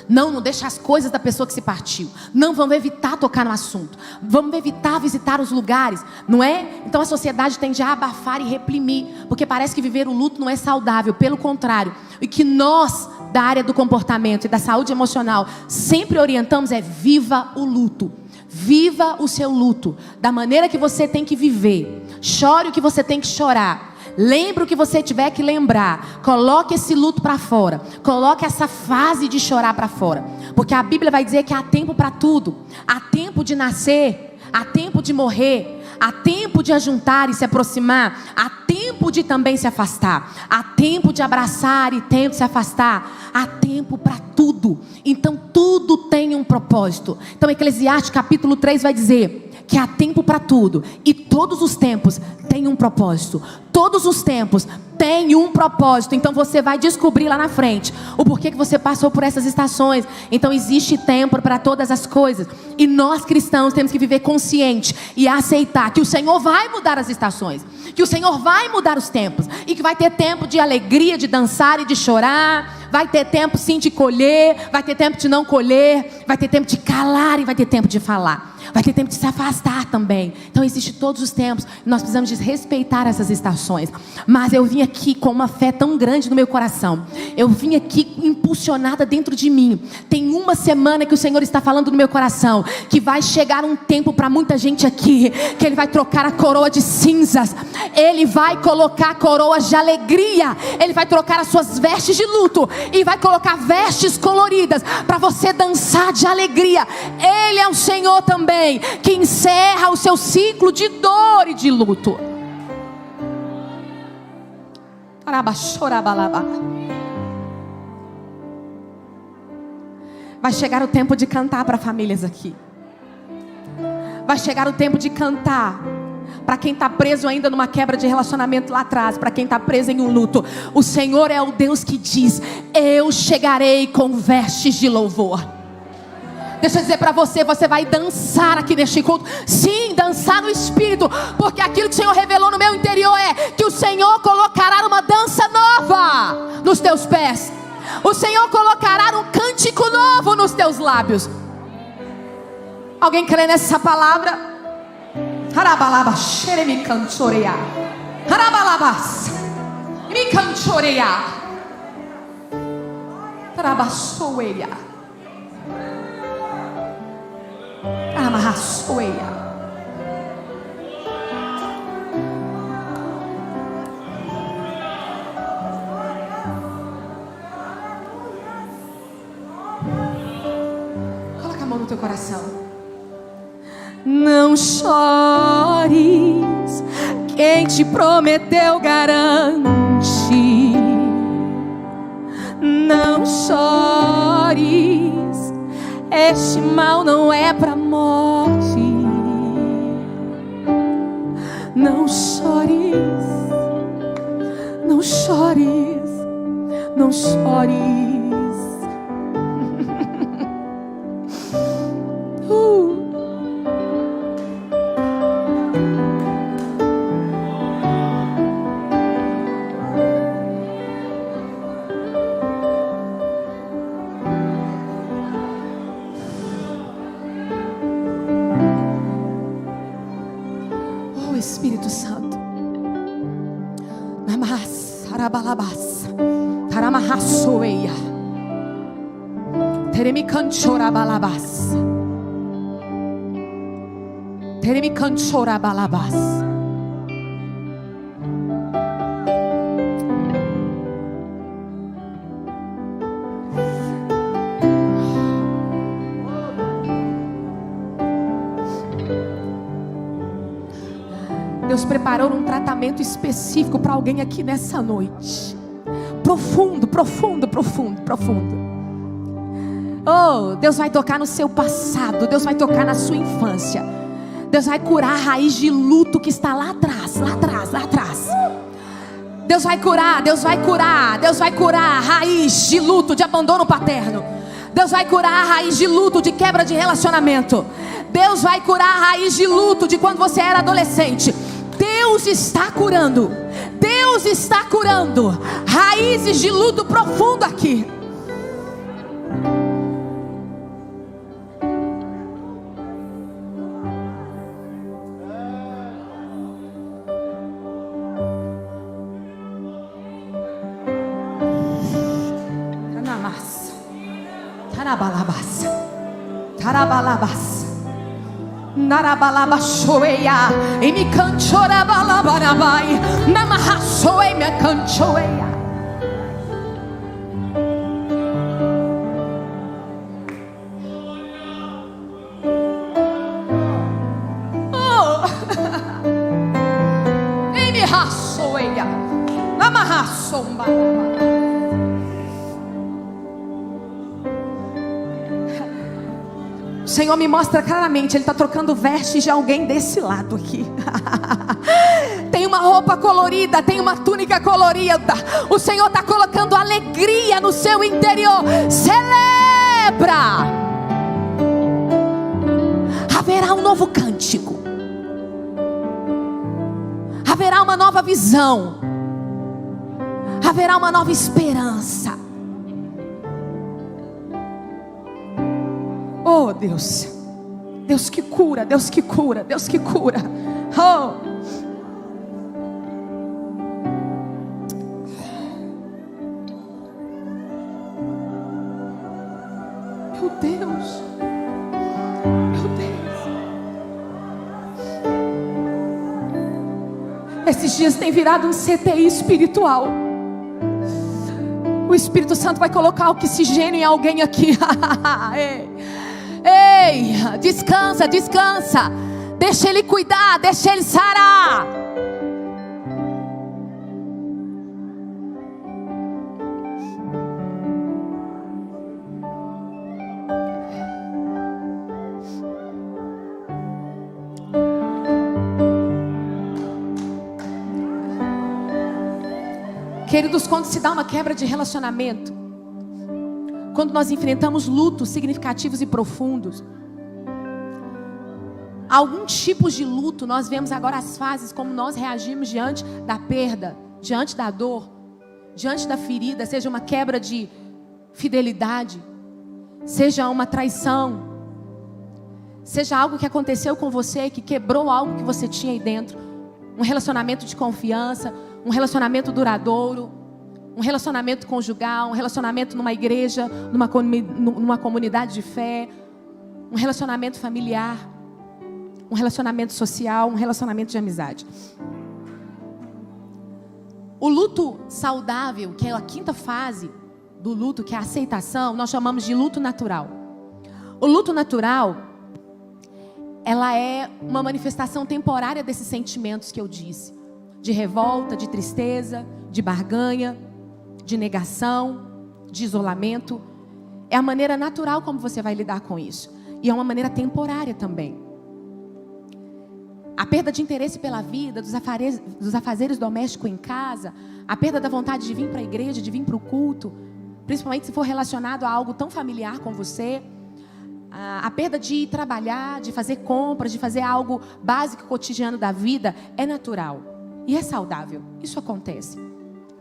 Não deixa as coisas da pessoa que se partiu. Não, vamos evitar tocar no assunto. Vamos evitar visitar os lugares, não é? Então a sociedade tende a abafar e reprimir, porque parece que viver o luto não é saudável. Pelo contrário, e que nós, da área do comportamento e da saúde emocional, sempre orientamos é: viva o luto. Viva o seu luto da maneira que você tem que viver. Chore o que você tem que chorar. Lembre o que você tiver que lembrar. Coloque esse luto para fora. Coloque essa fase de chorar para fora. Porque a Bíblia vai dizer que há tempo para tudo. Há tempo de nascer, há tempo de morrer, há tempo de ajuntar e se aproximar, há tempo de também se afastar, há tempo de abraçar e tempo de se afastar, há tempo para tudo. Então tudo tem um propósito. Então Eclesiastes capítulo 3 vai dizer que há tempo para tudo, e todos os tempos têm um propósito. Todos os tempos têm um propósito. Então você vai descobrir lá na frente o porquê que você passou por essas estações. Então existe tempo para todas as coisas, e nós cristãos temos que viver consciente e aceitar que o Senhor vai mudar as estações, que o Senhor vai mudar os tempos, e que vai ter tempo de alegria, de dançar e de chorar. Vai ter tempo sim de colher, vai ter tempo de não colher, vai ter tempo de calar e vai ter tempo de falar. Vai ter tempo de se afastar também. Então existe todos os tempos. Nós precisamos de respeitar essas estações. Mas eu vim aqui com uma fé tão grande no meu coração. Eu vim aqui impulsionada dentro de mim. Tem uma semana que o Senhor está falando no meu coração que vai chegar um tempo para muita gente aqui, que Ele vai trocar a coroa de cinzas. Ele vai colocar coroas de alegria. Ele vai trocar as suas vestes de luto e vai colocar vestes coloridas para você dançar de alegria. Ele é o Senhor também, que encerra o seu ciclo de dor e de luto. Vai chegar o tempo de cantar para famílias aqui. Vai chegar o tempo de cantar para quem está preso ainda numa quebra de relacionamento lá atrás, para quem está preso em um luto. O Senhor é o Deus que diz: eu chegarei com vestes de louvor. Deixa eu dizer para você, você vai dançar aqui neste culto. Sim, dançar no Espírito, porque aquilo que o Senhor revelou no meu interior é que o Senhor colocará uma dança nova nos teus pés. O Senhor colocará um cântico novo nos teus lábios. Alguém crê nessa palavra? Harabalaba, xeremi canchoreia. Harabalabas, me canchoreia. Harabaçoeia. Amarraçoeia. Coloca a mão no teu coração. Não chores, quem te prometeu garante. Não chores, este mal não é para morte. Não chores, não chores, não chores. Espírito Santo, namas, arabalabas, taramahasoeia, teremicanchorabalabas, teremicanchorabalabas. Deus preparou um tratamento específico para alguém aqui nessa noite. Profundo, profundo, profundo, profundo. Oh, Deus vai tocar no seu passado. Deus vai tocar na sua infância. Deus vai curar a raiz de luto que está lá atrás, lá atrás, lá atrás. Deus vai curar, Deus vai curar. Deus vai curar a raiz de luto, de abandono paterno. Deus vai curar a raiz de luto, de quebra de relacionamento. Deus vai curar a raiz de luto de quando você era adolescente. Deus está curando. Deus está curando raízes de luto profundo aqui. Tarabalabas, Narabalabashoeia, e me canchorabalabai, Namahasoe me canchoeia. Oh, e me rasoeia, Namahasomba. O Senhor me mostra claramente, Ele está trocando vestes de alguém desse lado aqui. Tem uma roupa colorida, tem uma túnica colorida. O Senhor está colocando alegria no seu interior. Celebra! Haverá um novo cântico. Haverá uma nova visão. Haverá uma nova esperança. Oh Deus, Deus que cura, Deus que cura, Deus que cura. Oh, meu Deus, meu Deus. Esses dias tem virado um CTI espiritual. O Espírito Santo vai colocar oxigênio em alguém aqui. Ei, descansa, descansa. Deixa Ele cuidar, deixa Ele sarar. Queridos, quando se dá uma quebra de relacionamento, quando nós enfrentamos lutos significativos e profundos, alguns tipos de luto, nós vemos agora as fases, como nós reagimos diante da perda, diante da dor, diante da ferida, seja uma quebra de fidelidade, seja uma traição, seja algo que aconteceu com você, que quebrou algo que você tinha aí dentro, um relacionamento de confiança, um relacionamento duradouro, um relacionamento conjugal, um relacionamento numa igreja, numa comunidade de fé, um relacionamento familiar, um relacionamento social, um relacionamento de amizade. O luto saudável, que é a quinta fase do luto, que é a aceitação, nós chamamos de luto natural. O luto natural, ela é uma manifestação temporária desses sentimentos que eu disse, de revolta, de tristeza, de barganha, de negação, de isolamento. É a maneira natural como você vai lidar com isso. E é uma maneira temporária também. A perda de interesse pela vida, dos afazeres domésticos em casa, a perda da vontade de vir para a igreja, de vir para o culto, principalmente se for relacionado a algo tão familiar com você. A perda de ir trabalhar, de fazer compras, de fazer algo básico, cotidiano da vida, é natural. E é saudável. Isso acontece.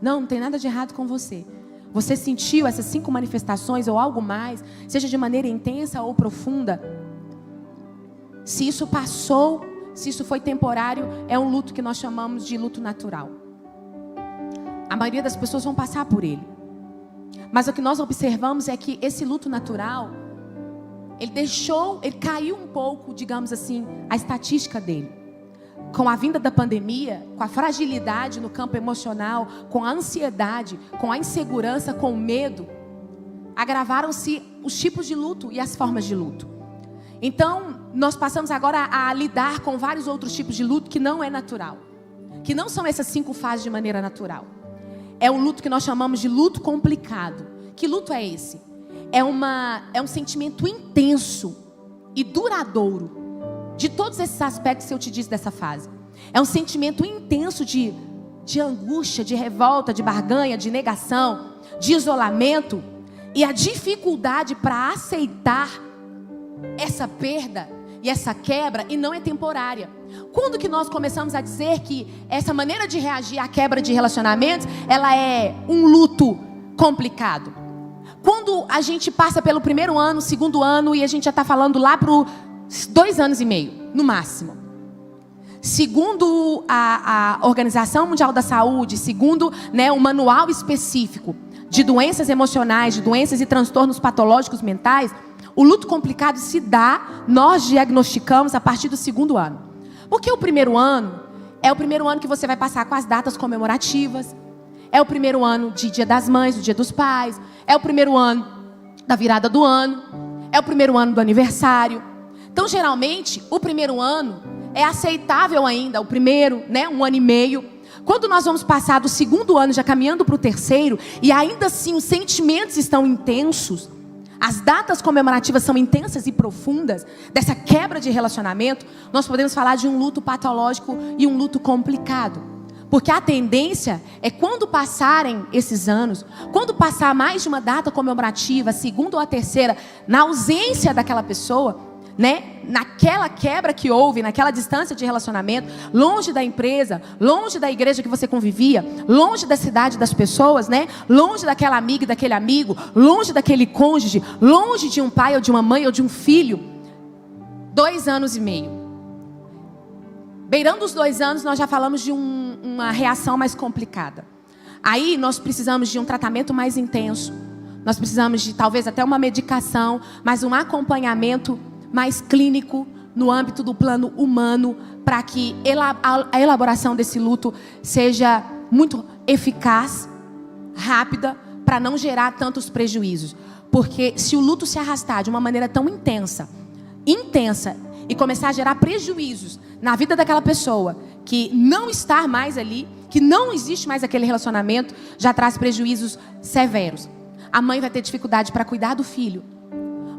Não tem nada de errado com você. Você sentiu essas 5 manifestações ou algo mais, seja de maneira intensa ou profunda. Se isso passou, se isso foi temporário, é um luto que nós chamamos de luto natural. A maioria das pessoas vão passar por ele. Mas o que nós observamos é que esse luto natural, ele caiu um pouco, digamos assim, a estatística dele. Com a vinda da pandemia, com a fragilidade no campo emocional, com a ansiedade, com a insegurança, com o medo, agravaram-se os tipos de luto e as formas de luto. Então, nós passamos agora a lidar com vários outros tipos de luto que não é natural, que não são essas 5 fases de maneira natural. É um luto que nós chamamos de luto complicado. Que luto é esse? é um sentimento intenso e duradouro. De todos esses aspectos que eu te disse dessa fase. É um sentimento intenso de angústia, de revolta, de barganha, de negação, de isolamento. E a dificuldade para aceitar essa perda e essa quebra, e não é temporária. Quando que nós começamos a dizer que essa maneira de reagir à quebra de relacionamentos, ela é um luto complicado? Quando a gente passa pelo primeiro ano, segundo ano, e a gente já está falando lá para os 2 anos e meio, no máximo. Segundo a Organização Mundial da Saúde, segundo, né, um manual específico de doenças emocionais, de doenças e transtornos patológicos mentais, o luto complicado se dá, nós diagnosticamos a partir do 2º ano. Porque o primeiro ano é o primeiro ano que você vai passar com as datas comemorativas, é o primeiro ano de Dia das Mães, do Dia dos Pais, é o primeiro ano da virada do ano, é o primeiro ano do aniversário. Então, geralmente, o primeiro ano é aceitável ainda, o primeiro, né, 1 ano e meio. Quando nós vamos passar do 2º ano, já caminhando para o 3º, e ainda assim os sentimentos estão intensos, as datas comemorativas são intensas e profundas, dessa quebra de relacionamento, nós podemos falar de um luto patológico e um luto complicado. Porque a tendência é, quando passarem esses anos, quando passar mais de uma data comemorativa, a 2ª ou a 3ª, na ausência daquela pessoa, né, naquela quebra que houve, naquela distância de relacionamento, longe da empresa, longe da igreja que você convivia, longe da cidade das pessoas, né, longe daquela amiga e daquele amigo, longe daquele cônjuge, longe de um pai ou de uma mãe ou de um filho, 2 anos e meio. Beirando os 2 anos, nós já falamos de uma reação mais complicada. Aí nós precisamos de um tratamento mais intenso, nós precisamos de talvez até uma medicação, mas um acompanhamento mais clínico no âmbito do plano humano, para que a elaboração desse luto seja muito eficaz, rápida, para não gerar tantos prejuízos. Porque se o luto se arrastar de uma maneira tão intensa, e começar a gerar prejuízos na vida daquela pessoa, que não está mais ali, que não existe mais aquele relacionamento, já traz prejuízos severos. A mãe vai ter dificuldade para cuidar do filho.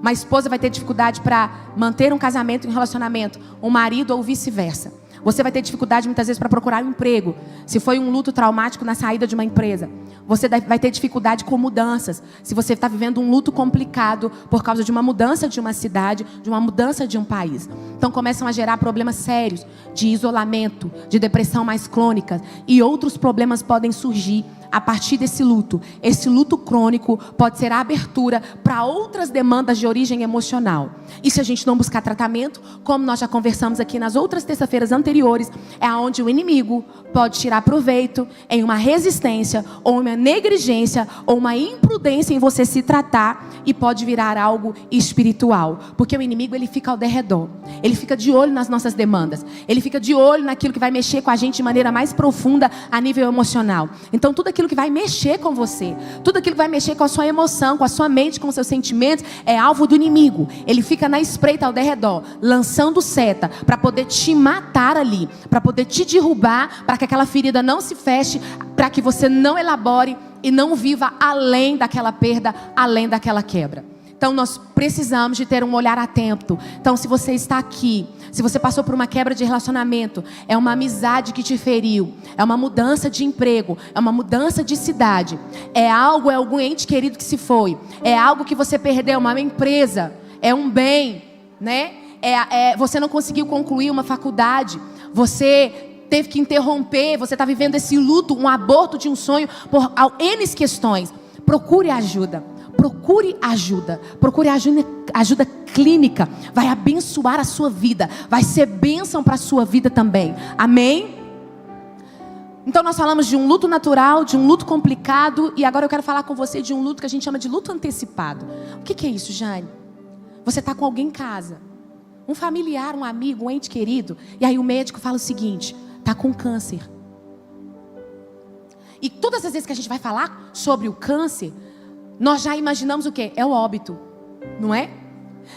Uma esposa vai ter dificuldade para manter um casamento e um relacionamento. Um marido ou vice-versa. Você vai ter dificuldade muitas vezes para procurar um emprego. Se foi um luto traumático na saída de uma empresa. Você vai ter dificuldade com mudanças. Se você está vivendo um luto complicado por causa de uma mudança de uma cidade, de uma mudança de um país. Então começam a gerar problemas sérios de isolamento, de depressão mais crônica. E outros problemas podem surgir a partir desse luto. Esse luto crônico pode ser a abertura para outras demandas de origem emocional. E se a gente não buscar tratamento, como nós já conversamos aqui nas outras terça-feiras anteriores, é onde o inimigo pode tirar proveito em uma resistência, ou uma negligência, ou uma imprudência em você se tratar, e pode virar algo espiritual. Porque o inimigo, ele fica ao derredor. Ele fica de olho nas nossas demandas. Ele fica de olho naquilo que vai mexer com a gente de maneira mais profunda a nível emocional. Então tudo aquilo que vai mexer com você, tudo aquilo que vai mexer com a sua emoção, com a sua mente, com os seus sentimentos, é alvo do inimigo. Ele fica na espreita ao derredor, lançando seta para poder te matar ali, para poder te derrubar, para que aquela ferida não se feche, para que você não elabore e não viva além daquela perda, além daquela quebra. Então nós precisamos de ter um olhar atento. Então se você está aqui, se você passou por uma quebra de relacionamento, é uma amizade que te feriu, é uma mudança de emprego, é uma mudança de cidade, é algum ente querido que se foi, é algo que você perdeu, uma empresa, é um bem, né? Você não conseguiu concluir uma faculdade, você teve que interromper, você está vivendo esse luto, um aborto de um sonho por N questões. Procure ajuda. Procure ajuda. Procure ajuda clínica. Vai abençoar a sua vida. Vai ser bênção para a sua vida também. Amém? Então nós falamos de um luto natural, de um luto complicado. E agora eu quero falar com você de um luto que a gente chama de luto antecipado. O que é isso, Jane? Você está com alguém em casa. Um familiar, um amigo, um ente querido. E aí o médico fala o seguinte: está com câncer. E todas as vezes que a gente vai falar sobre o câncer, nós já imaginamos o quê? É o óbito, não é?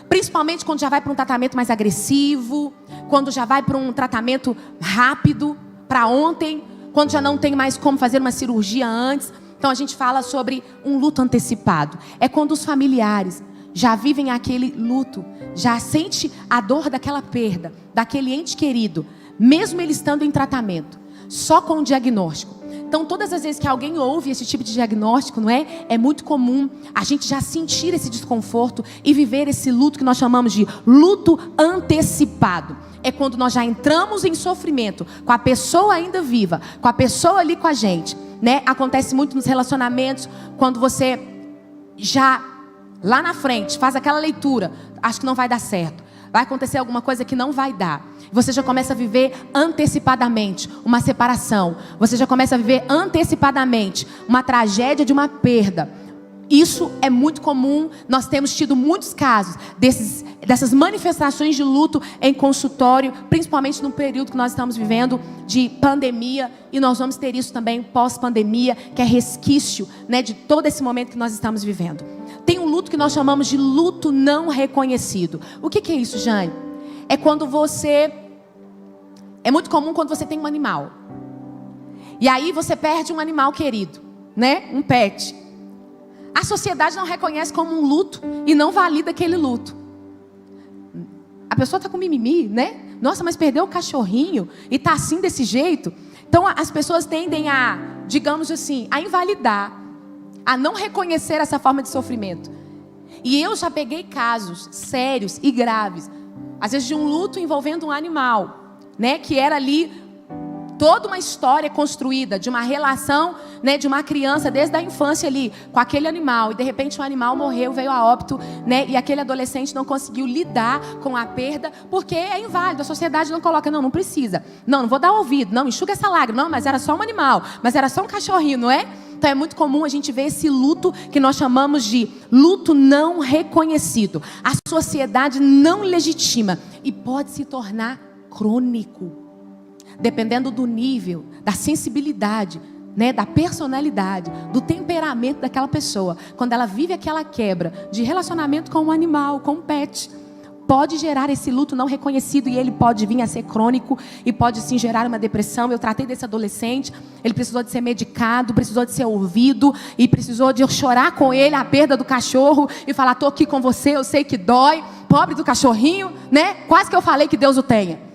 Principalmente quando já vai para um tratamento mais agressivo, quando já vai para um tratamento rápido, para ontem, quando já não tem mais como fazer uma cirurgia antes. Então a gente fala sobre um luto antecipado. É quando os familiares já vivem aquele luto, já sente a dor daquela perda, daquele ente querido, mesmo ele estando em tratamento, só com o diagnóstico. Então todas as vezes que alguém ouve esse tipo de diagnóstico, não é? É muito comum a gente já sentir esse desconforto e viver esse luto que nós chamamos de luto antecipado. É quando nós já entramos em sofrimento, com a pessoa ainda viva, com a pessoa ali com a gente, né? Acontece muito nos relacionamentos, quando você já lá na frente faz aquela leitura, acho que não vai dar certo, vai acontecer alguma coisa que não vai dar. Você já começa a viver antecipadamente uma separação. Você já começa a viver antecipadamente uma tragédia de uma perda. Isso é muito comum. Nós temos tido muitos casos dessas manifestações de luto em consultório, principalmente no período que nós estamos vivendo de pandemia. E nós vamos ter isso também pós-pandemia, que é resquício, né, de todo esse momento que nós estamos vivendo. Tem um luto que nós chamamos de luto não reconhecido. O que é isso, Jane? É quando você... É muito comum quando você tem um animal. E aí você perde um animal querido, né? Um pet. A sociedade não reconhece como um luto e não valida aquele luto. A pessoa está com mimimi, né? Nossa, mas perdeu o cachorrinho e está assim desse jeito. Então as pessoas tendem a, digamos assim, a invalidar, a não reconhecer essa forma de sofrimento. E eu já peguei casos sérios e graves, às vezes de um luto envolvendo um animal, né, que era ali toda uma história construída de uma relação, né, de uma criança desde a infância ali com aquele animal, e de repente o animal morreu, veio a óbito, né, e aquele adolescente não conseguiu lidar com a perda porque é inválido, a sociedade não coloca, não precisa, não vou dar ouvido, não, enxuga essa lágrima, não, mas era só um animal, mas era só um cachorrinho, não é? Então é muito comum a gente ver esse luto que nós chamamos de luto não reconhecido. A sociedade não legitima e pode se tornar crônico, dependendo do nível, da sensibilidade, né, da personalidade, do temperamento daquela pessoa. Quando ela vive aquela quebra de relacionamento com um animal, com um pet, pode gerar esse luto não reconhecido e ele pode vir a ser crônico e pode sim gerar uma depressão. Eu tratei desse adolescente, ele precisou de ser medicado, precisou de ser ouvido e precisou de eu chorar com ele a perda do cachorro e falar, estou aqui com você, eu sei que dói, pobre do cachorrinho, né? Quase que eu falei que Deus o tenha.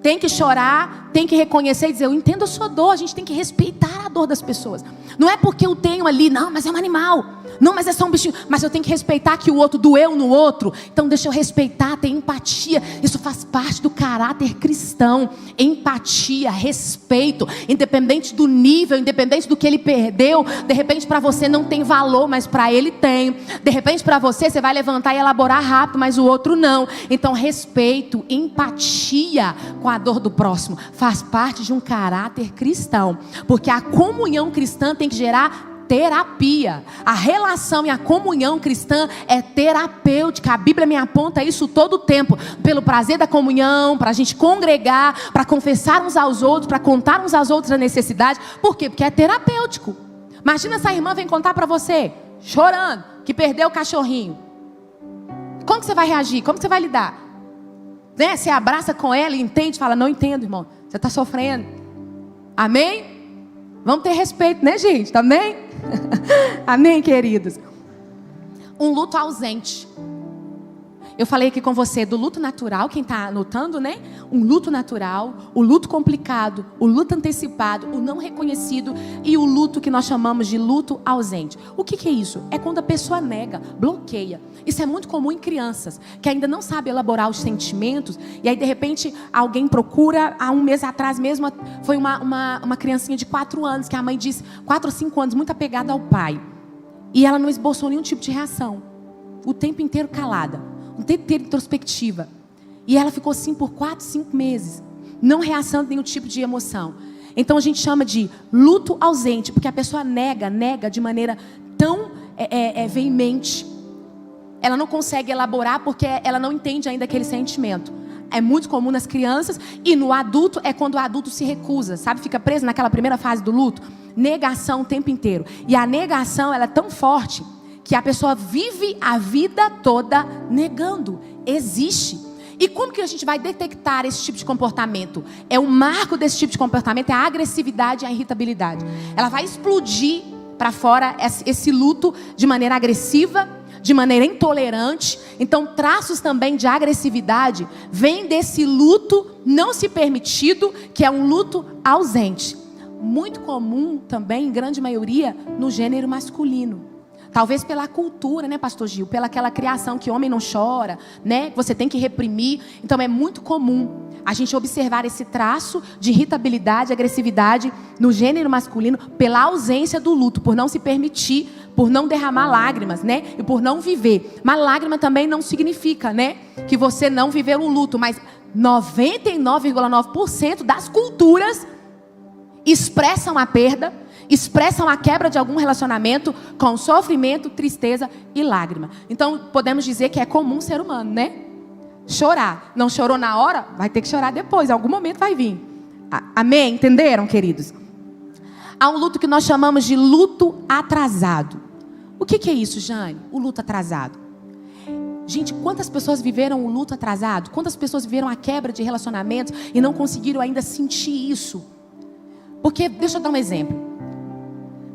Tem que chorar, tem que reconhecer e dizer, eu entendo a sua dor, a gente tem que respeitar a dor das pessoas. Não é porque eu tenho ali, não, mas é um animal. Não, mas é só um bichinho. Mas eu tenho que respeitar que o outro doeu no outro. Então deixa eu respeitar, ter empatia. Isso faz parte do caráter cristão. Empatia, respeito. Independente do nível, independente do que ele perdeu. De repente para você não tem valor, mas para ele tem. De repente para você vai levantar e elaborar rápido, mas o outro não. Então respeito, empatia com a dor do próximo. Faz parte de um caráter cristão. Porque a comunhão cristã tem que gerar terapia. A relação e a comunhão cristã é terapêutica. A Bíblia me aponta isso todo o tempo. Pelo prazer da comunhão, para a gente congregar, para confessar uns aos outros, para contar uns aos outros a necessidade. Por quê? Porque é terapêutico. Imagina essa irmã vem contar para você, chorando, que perdeu o cachorrinho. Como que você vai reagir? Como que você vai lidar? Né? Você abraça com ela e entende, fala, não entendo, irmão. Você está sofrendo. Amém? Vamos ter respeito, né, gente? Amém? Amém, queridos? Um luto ausente. Eu falei aqui com você do luto natural, quem está anotando, né? Um luto natural, o luto complicado, o luto antecipado, o não reconhecido e o luto que nós chamamos de luto ausente. O que é isso? É quando a pessoa nega, bloqueia. Isso é muito comum em crianças, que ainda não sabem elaborar os sentimentos. E aí, de repente, alguém procura. Há um mês atrás mesmo, foi uma criancinha de 4 anos, que a mãe disse, 4 ou 5 anos, muito apegada ao pai. E ela não esboçou nenhum tipo de reação. O tempo inteiro calada. Um tempo inteiro introspectiva. E ela ficou assim por 4, 5 meses. Não reaçando nenhum tipo de emoção. Então a gente chama de luto ausente. Porque a pessoa nega de maneira tão veemente. Ela não consegue elaborar porque ela não entende ainda aquele sentimento. É muito comum nas crianças. E no adulto é quando o adulto se recusa. Sabe? Fica preso naquela primeira fase do luto. Negação o tempo inteiro. E a negação ela é tão forte que a pessoa vive a vida toda negando. Existe. E como que a gente vai detectar esse tipo de comportamento? O marco desse tipo de comportamento é a agressividade e a irritabilidade. Ela vai explodir para fora esse luto de maneira agressiva, de maneira intolerante. Então, traços também de agressividade vêm desse luto não se permitido, que é um luto ausente. Muito comum também, em grande maioria, no gênero masculino. Talvez pela cultura, né, pastor Gil? Pela aquela criação que homem não chora, né? Você tem que reprimir. Então é muito comum a gente observar esse traço de irritabilidade, agressividade no gênero masculino pela ausência do luto, por não se permitir, por não derramar lágrimas, né? E por não viver. Mas lágrima também não significa, né, que você não viveu o luto, mas 99,9% das culturas expressam a perda, expressam a quebra de algum relacionamento com sofrimento, tristeza e lágrima. Então, podemos dizer que é comum ser humano, né? Chorar. Não chorou na hora? Vai ter que chorar depois. Em algum momento vai vir. Amém? Entenderam, queridos? Há um luto que nós chamamos de luto atrasado. O que é isso, Jane? O luto atrasado. Gente, quantas pessoas viveram o luto atrasado? Quantas pessoas viveram a quebra de relacionamentos e não conseguiram ainda sentir isso? Porque, deixa eu dar um exemplo.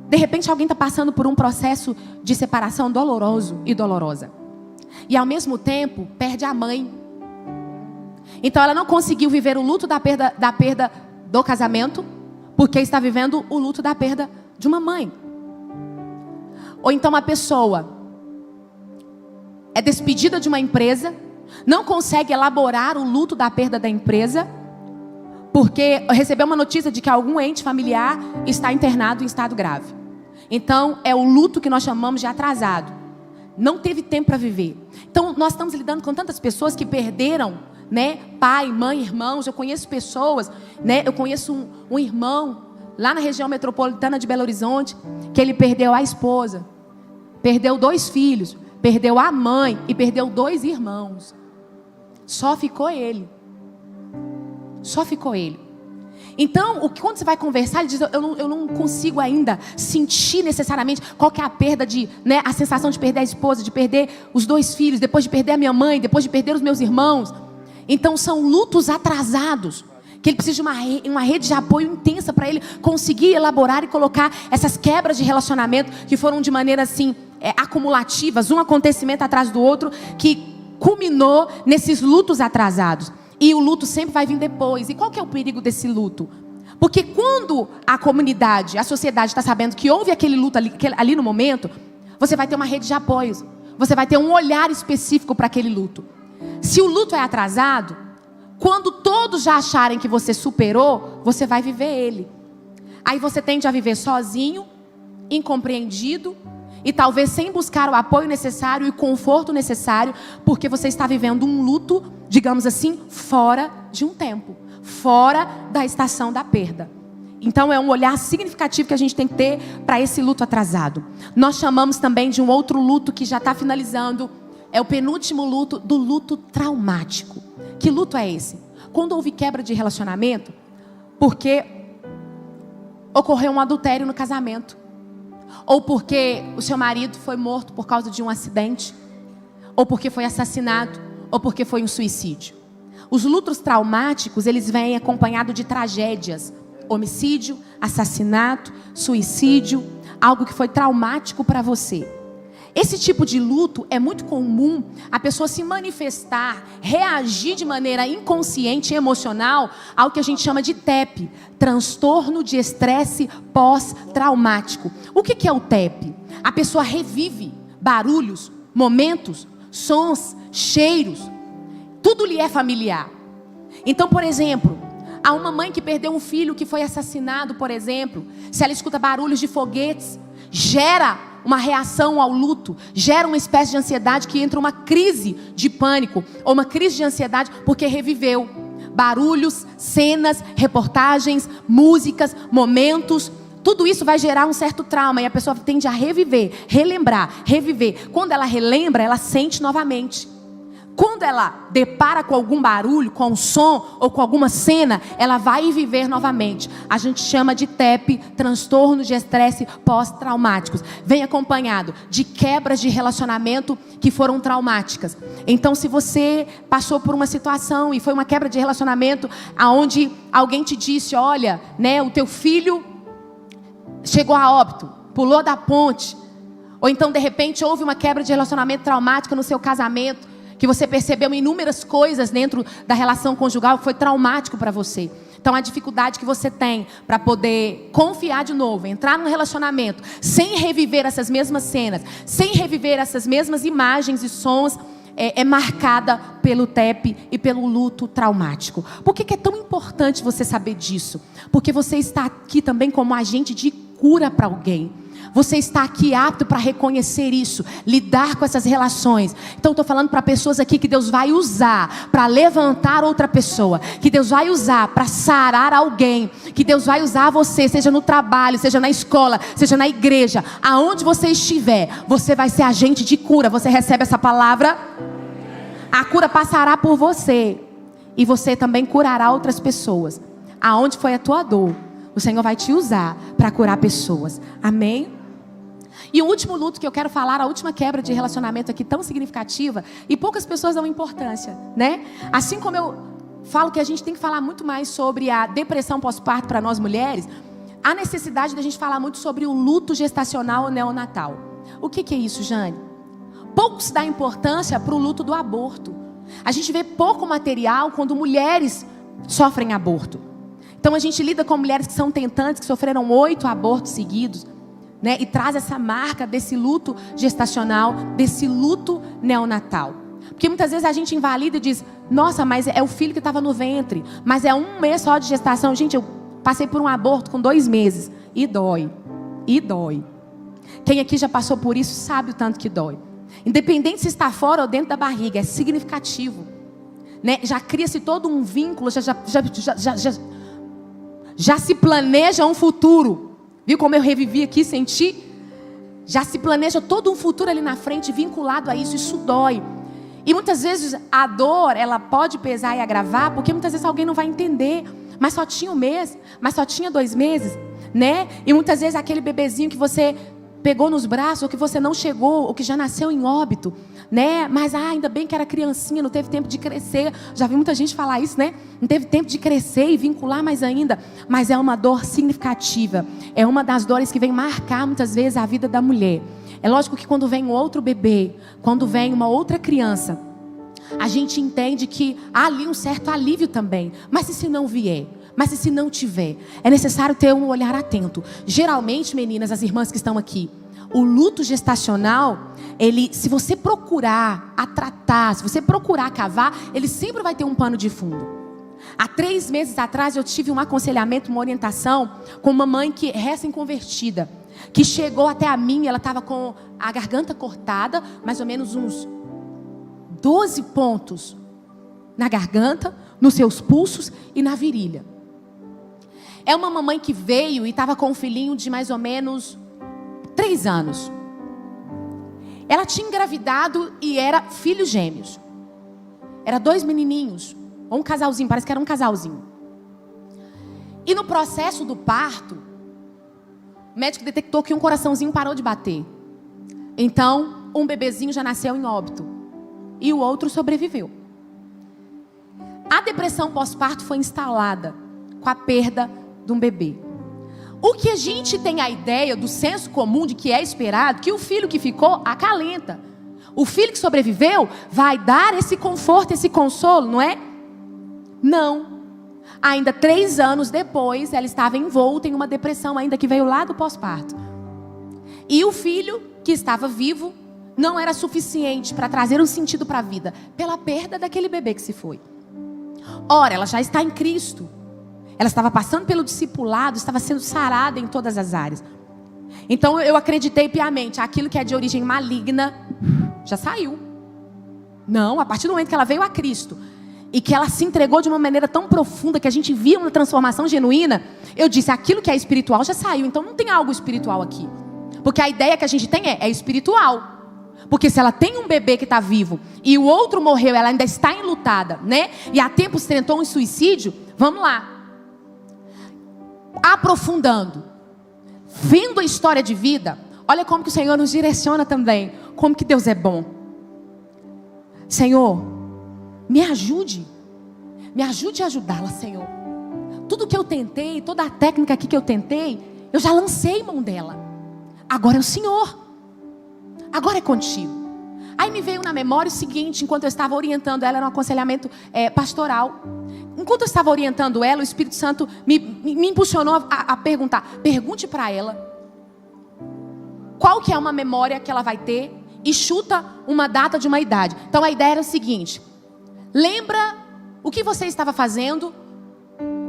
De repente alguém está passando por um processo de separação doloroso e dolorosa. E ao mesmo tempo perde a mãe. Então ela não conseguiu viver o luto da perda do casamento, porque está vivendo o luto da perda de uma mãe. Ou então a pessoa é despedida de uma empresa, não consegue elaborar o luto da perda da empresa, porque recebeu uma notícia de que algum ente familiar está internado em estado grave. Então, é o luto que nós chamamos de atrasado. Não teve tempo para viver. Então, nós estamos lidando com tantas pessoas que perderam, né, pai, mãe, irmãos. Eu conheço pessoas, né, eu conheço um irmão lá na região metropolitana de Belo Horizonte, que ele perdeu a esposa, perdeu 2 filhos, perdeu a mãe e perdeu 2 irmãos. Só ficou ele. Só ficou ele. Então, quando você vai conversar, ele diz, eu não consigo ainda sentir necessariamente qual que é a perda né, a sensação de perder a esposa, de perder os 2 filhos, depois de perder a minha mãe, depois de perder os meus irmãos. Então, são lutos atrasados, que ele precisa de uma rede de apoio intensa para ele conseguir elaborar e colocar essas quebras de relacionamento que foram de maneira assim, acumulativas, um acontecimento atrás do outro, que culminou nesses lutos atrasados. E o luto sempre vai vir depois. E qual que é o perigo desse luto? Porque quando a comunidade, a sociedade está sabendo que houve aquele luto ali no momento, você vai ter uma rede de apoios. Você vai ter um olhar específico para aquele luto. Se o luto é atrasado, quando todos já acharem que você superou, você vai viver ele. Aí você tende a viver sozinho, incompreendido, e talvez sem buscar o apoio necessário e o conforto necessário, porque você está vivendo um luto, digamos assim, fora de um tempo, fora da estação da perda. Então é um olhar significativo que a gente tem que ter para esse luto atrasado. Nós chamamos também de um outro luto que já está finalizando, é o penúltimo luto, do luto traumático. Que luto é esse? Quando houve quebra de relacionamento, porque ocorreu um adultério no casamento, ou porque o seu marido foi morto por causa de um acidente, ou porque foi assassinado, ou porque foi um suicídio. Os lutos traumáticos, eles vêm acompanhados de tragédias, homicídio, assassinato, suicídio, algo que foi traumático para você. Esse tipo de luto é muito comum a pessoa se manifestar, reagir de maneira inconsciente e emocional ao que a gente chama de TEP, transtorno de estresse pós-traumático. O que é o TEP? A pessoa revive barulhos, momentos, sons, cheiros, tudo lhe é familiar. Então, por exemplo, há uma mãe que perdeu um filho que foi assassinado, por exemplo, se ela escuta barulhos de foguetes, gera uma reação ao luto, gera uma espécie de ansiedade que entra uma crise de pânico, ou uma crise de ansiedade porque reviveu barulhos, cenas, reportagens, músicas, momentos. Tudo isso vai gerar um certo trauma e a pessoa tende a reviver, relembrar, reviver. Quando ela relembra, ela sente novamente. quando ela depara com algum barulho, com um som ou com alguma cena, ela vai viver novamente. A gente chama de TEP, transtornos de estresse pós-traumáticos. Vem acompanhado de quebras de relacionamento que foram traumáticas. Então, se você passou por uma situação e foi uma quebra de relacionamento aonde alguém te disse, olha, né, o teu filho chegou a óbito, pulou da ponte, ou então de repente houve uma quebra de relacionamento traumática no seu casamento, que você percebeu inúmeras coisas dentro da relação conjugal que foi traumático para você. Então a dificuldade que você tem para poder confiar de novo, entrar num relacionamento, sem reviver essas mesmas cenas, sem reviver essas mesmas imagens e sons, é marcada pelo TEP e pelo luto traumático. Por que é tão importante você saber disso? Porque você está aqui também como agente de cura para alguém. Você está aqui apto para reconhecer isso, lidar com essas relações. Então estou falando para pessoas aqui que Deus vai usar para levantar outra pessoa, que Deus vai usar para sarar alguém, que Deus vai usar você, seja no trabalho, seja na escola, seja na igreja, aonde você estiver, você vai ser agente de cura. Você recebe essa palavra? A cura passará por você e você também curará outras pessoas. Aonde foi a tua dor, o Senhor vai te usar para curar pessoas. Amém? E o último luto que eu quero falar, a última quebra de relacionamento aqui tão significativa, e poucas pessoas dão importância, né? Assim como eu falo que a gente tem que falar muito mais sobre a depressão pós-parto para nós mulheres, há necessidade da gente falar muito sobre o luto gestacional neonatal. O que é isso, Jane? Pouco se dá importância para o luto do aborto. A gente vê pouco material quando mulheres sofrem aborto. Então a gente lida com mulheres que são tentantes, que sofreram 8 abortos seguidos, né? E traz essa marca desse luto gestacional, desse luto neonatal. Porque muitas vezes a gente invalida e diz, nossa, mas é o filho que estava no ventre, mas é 1 mês só de gestação. Gente, eu passei por um aborto com 2 meses. E dói. E dói. Quem aqui já passou por isso sabe o tanto que dói. Independente se está fora ou dentro da barriga, é significativo, né? Já cria-se todo um vínculo, já se planeja um futuro. Viu como eu revivi aqui, senti? Já se planeja todo um futuro ali na frente vinculado a isso. Isso dói. E muitas vezes a dor, ela pode pesar e agravar, porque muitas vezes alguém não vai entender. Mas só tinha 1 mês, mas só tinha 2 meses, né? E muitas vezes aquele bebezinho que você pegou nos braços, ou que você não chegou, ou que já nasceu em óbito, né? Mas ainda bem que era criancinha, não teve tempo de crescer. Já vi muita gente falar isso, né? Não teve tempo de crescer e vincular mais ainda. Mas é uma dor significativa. É uma das dores que vem marcar muitas vezes a vida da mulher. É lógico que quando vem um outro bebê, quando vem uma outra criança, a gente entende que há ali um certo alívio também. Mas e se não vier? Mas e se não tiver? É necessário ter um olhar atento. Geralmente, meninas, as irmãs que estão aqui, o luto gestacional, se você procurar a tratar, se você procurar cavar, ele sempre vai ter um pano de fundo. Há 3 meses atrás eu tive um aconselhamento, uma orientação com uma mãe que é recém-convertida, que chegou até a mim, ela estava com a garganta cortada, mais ou menos uns 12 pontos na garganta, nos seus pulsos e na virilha. É uma mamãe que veio e estava com um filhinho de mais ou menos 3 anos. Ela tinha engravidado e era filhos gêmeos. Era 2 menininhos, ou um casalzinho, parece que era um casalzinho. E no processo do parto, o médico detectou que um coraçãozinho parou de bater. Então, um bebezinho já nasceu em óbito e o outro sobreviveu. A depressão pós-parto foi instalada com a perda de um bebê. O que a gente tem a ideia do senso comum de que é esperado, que o filho que ficou acalenta. O filho que sobreviveu vai dar esse conforto, esse consolo, não é? Não. Ainda 3 anos depois, ela estava envolta em uma depressão, ainda que veio lá do pós-parto. E o filho que estava vivo não era suficiente para trazer um sentido para a vida, pela perda daquele bebê que se foi. Ora, ela já está em Cristo. Ela estava passando pelo discipulado, estava sendo sarada em todas as áreas. Então eu acreditei piamente, aquilo que é de origem maligna já saiu. Não, a partir do momento que ela veio a Cristo e que ela se entregou de uma maneira tão profunda, que a gente via uma transformação genuína, eu disse, aquilo que é espiritual já saiu. Então não tem algo espiritual aqui. Porque a ideia que a gente tem é espiritual. Porque se ela tem um bebê que está vivo e o outro morreu, ela ainda está enlutada, né? E há tempos tentou um suicídio, vamos lá. Aprofundando, vendo a história de vida, olha como que o Senhor nos direciona também. Como que Deus é bom. Senhor, me ajude a ajudá-la, Senhor. Tudo que eu tentei, toda a técnica aqui que eu tentei, eu já lancei mão dela. Agora é o Senhor. Agora é contigo. Aí me veio na memória o seguinte, enquanto eu estava orientando ela, era um aconselhamento pastoral. Enquanto eu estava orientando ela, o Espírito Santo me impulsionou a perguntar. Pergunte para ela qual que é uma memória que ela vai ter e chuta uma data de uma idade. Então a ideia era o seguinte: lembra o que você estava fazendo,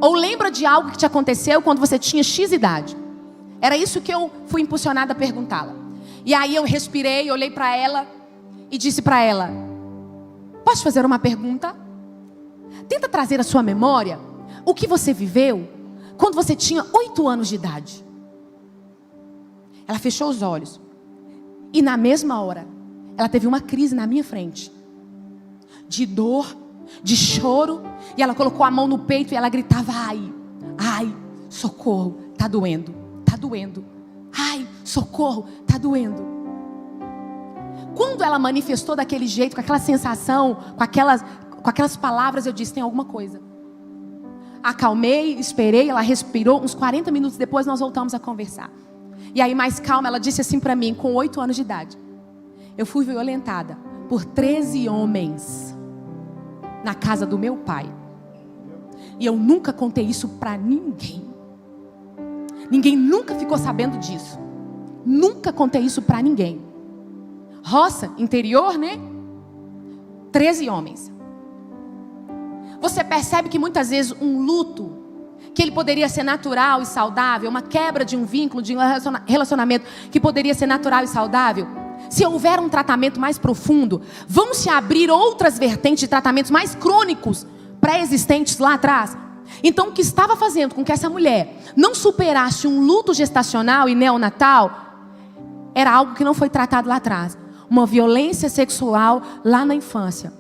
ou lembra de algo que te aconteceu quando você tinha X idade. Era isso que eu fui impulsionada a perguntá-la. E aí eu respirei, olhei para ela e disse para ela: posso fazer uma pergunta? Tenta trazer à sua memória o que você viveu quando você tinha 8 anos de idade. Ela fechou os olhos. E na mesma hora, ela teve uma crise na minha frente. De dor, de choro. E ela colocou a mão no peito e ela gritava: ai, ai, socorro, tá doendo, tá doendo. Ai, socorro, tá doendo. Quando ela manifestou daquele jeito, com aquela sensação, com aquelas palavras, eu disse: tem alguma coisa. Acalmei, esperei, ela respirou. Uns 40 minutos depois nós voltamos a conversar. E aí mais calma, ela disse assim para mim, com 8 anos de idade: eu fui violentada por 13 homens na casa do meu pai. E eu nunca contei isso para ninguém. Ninguém nunca ficou sabendo disso. Nunca contei isso para ninguém. Roça, interior, né? 13 homens. Você percebe que muitas vezes um luto, que ele poderia ser natural e saudável, uma quebra de um vínculo, de um relacionamento que poderia ser natural e saudável, se houver um tratamento mais profundo, vão se abrir outras vertentes de tratamentos mais crônicos, pré-existentes lá atrás. Então o que estava fazendo com que essa mulher não superasse um luto gestacional e neonatal, era algo que não foi tratado lá atrás. Uma violência sexual lá na infância.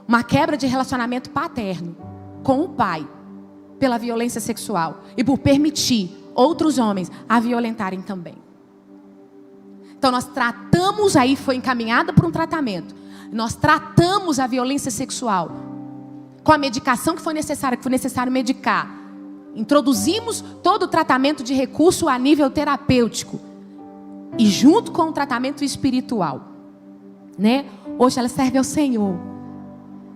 Uma quebra de relacionamento paterno com o pai, pela violência sexual e por permitir outros homens a violentarem também. Então nós tratamos, aí foi encaminhada para um tratamento. Nós tratamos a violência sexual com a medicação que foi necessário medicar. Introduzimos todo o tratamento de recurso a nível terapêutico e junto com o tratamento espiritual, né? Hoje ela serve ao Senhor.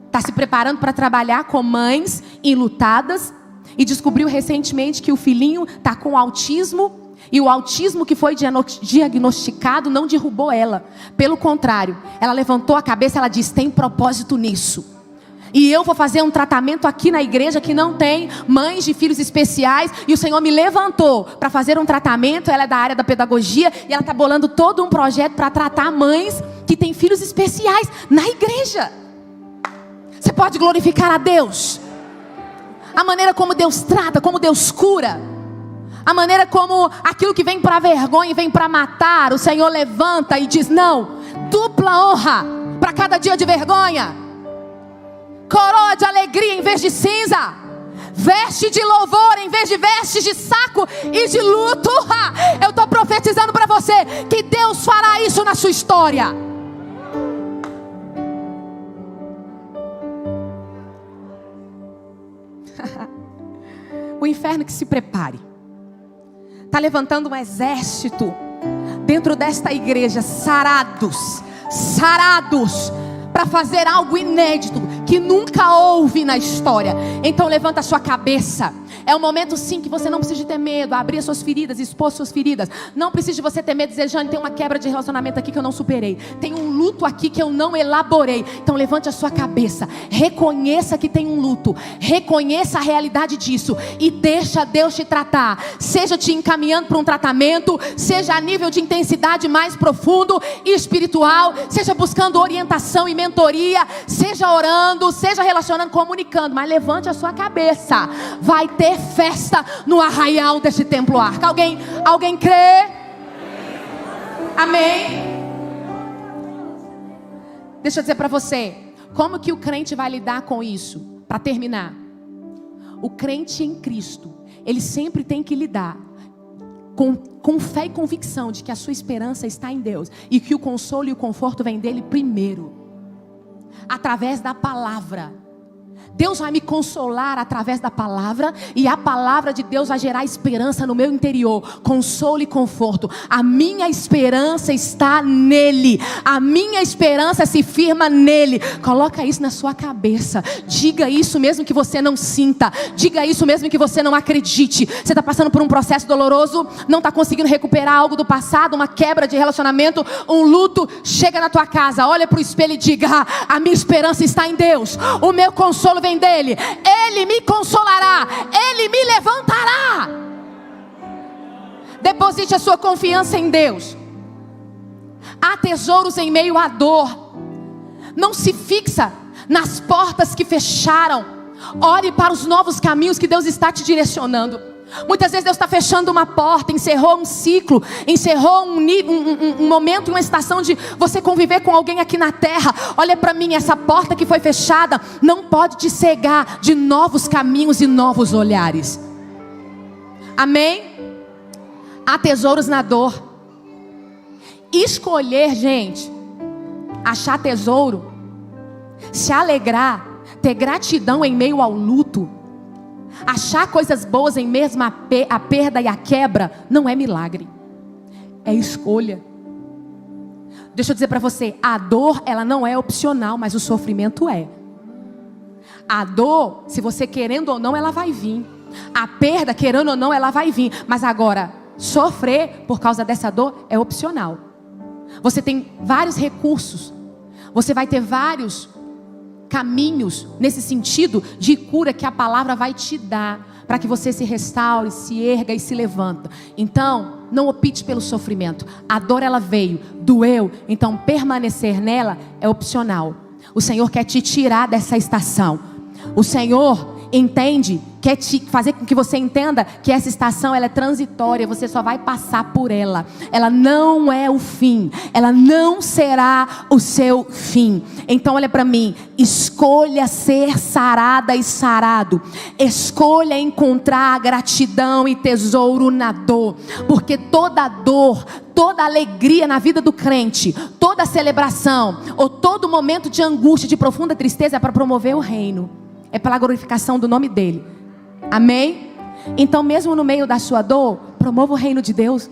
Está se preparando para trabalhar com mães enlutadas e descobriu recentemente que o filhinho está com autismo. E o autismo que foi diagnosticado não derrubou ela. Pelo contrário, ela levantou a cabeça e ela disse: tem propósito nisso. E eu vou fazer um tratamento aqui na igreja que não tem mães de filhos especiais. E o Senhor me levantou para fazer um tratamento. Ela é da área da pedagogia e ela está bolando todo um projeto para tratar mães que têm filhos especiais na igreja. Você pode glorificar a Deus? A maneira como Deus trata, como Deus cura. A maneira como aquilo que vem para vergonha e vem para matar, o Senhor levanta e diz: não, dupla honra para cada dia de vergonha. Coroa de alegria em vez de cinza. Veste de louvor em vez de vestes de saco e de luto. Eu estou profetizando para você que Deus fará isso na sua história. O inferno que se prepare. Está levantando um exército dentro desta igreja, sarados, para fazer algo inédito que nunca houve na história. Então levanta a sua cabeça. É um momento sim que você não precisa ter medo, abrir suas feridas, expor suas feridas. Não precisa de você ter medo, dizer: Jane, tem uma quebra de relacionamento aqui que eu não superei. Tem um luto aqui que eu não elaborei. Então levante a sua cabeça. Reconheça que tem um luto. Reconheça a realidade disso. E deixa Deus te tratar. Seja te encaminhando para um tratamento, seja a nível de intensidade mais profundo e espiritual, seja buscando orientação e mentoria, seja orando, seja relacionando, comunicando. Mas levante a sua cabeça. Vai ter festa no arraial deste templo arca. Alguém crê? Amém? Deixa eu dizer para você, como que o crente vai lidar com isso? Para terminar, o crente em Cristo, ele sempre tem que lidar com fé e convicção de que a sua esperança está em Deus e que o consolo e o conforto vem dele primeiro, através da palavra. Deus vai me consolar através da palavra, e a palavra de Deus vai gerar esperança no meu interior, consolo e conforto. A minha esperança está nele, a minha esperança se firma nele. Coloca isso na sua cabeça, diga isso mesmo que você não sinta, diga isso mesmo que você não acredite. Você está passando por um processo doloroso, não está conseguindo recuperar algo do passado, uma quebra de relacionamento, um luto. Chega na tua casa, olha para o espelho e diga: a minha esperança está em Deus, o meu consolo vem dele, ele me consolará, ele me levantará. Deposite a sua confiança em Deus. Há tesouros em meio à dor. Não se fixa nas portas que fecharam. Ore para os novos caminhos que Deus está te direcionando. Muitas vezes Deus está fechando uma porta, encerrou um ciclo, encerrou um momento, uma estação de você conviver com alguém aqui na terra. Olha para mim, essa porta que foi fechada não pode te cegar de novos caminhos e novos olhares. Amém? Há tesouros na dor. Escolher, gente, achar tesouro, se alegrar, ter gratidão em meio ao luto, achar coisas boas em mesmo a perda e a quebra, não é milagre, é escolha. Deixa eu dizer para você, a dor ela não é opcional, mas o sofrimento é. A dor, se você querendo ou não, ela vai vir. A perda, querendo ou não, ela vai vir. Mas agora, sofrer por causa dessa dor é opcional. Você tem vários recursos, você vai ter vários caminhos nesse sentido de cura que a palavra vai te dar, para que você se restaure, se erga e se levanta. Então, não opte pelo sofrimento. A dor ela veio, doeu, então permanecer nela é opcional. O Senhor quer te tirar dessa estação. O Senhor entende, quer te fazer com que você entenda que essa estação ela é transitória, você só vai passar por ela. Ela não é o fim, ela não será o seu fim. Então olha para mim, escolha ser sarada e sarado. Escolha encontrar gratidão e tesouro na dor, porque toda dor, toda alegria na vida do crente, toda celebração ou todo momento de angústia, de profunda tristeza é para promover o reino. É pela glorificação do nome dele. Amém? Então mesmo no meio da sua dor, promova o reino de Deus.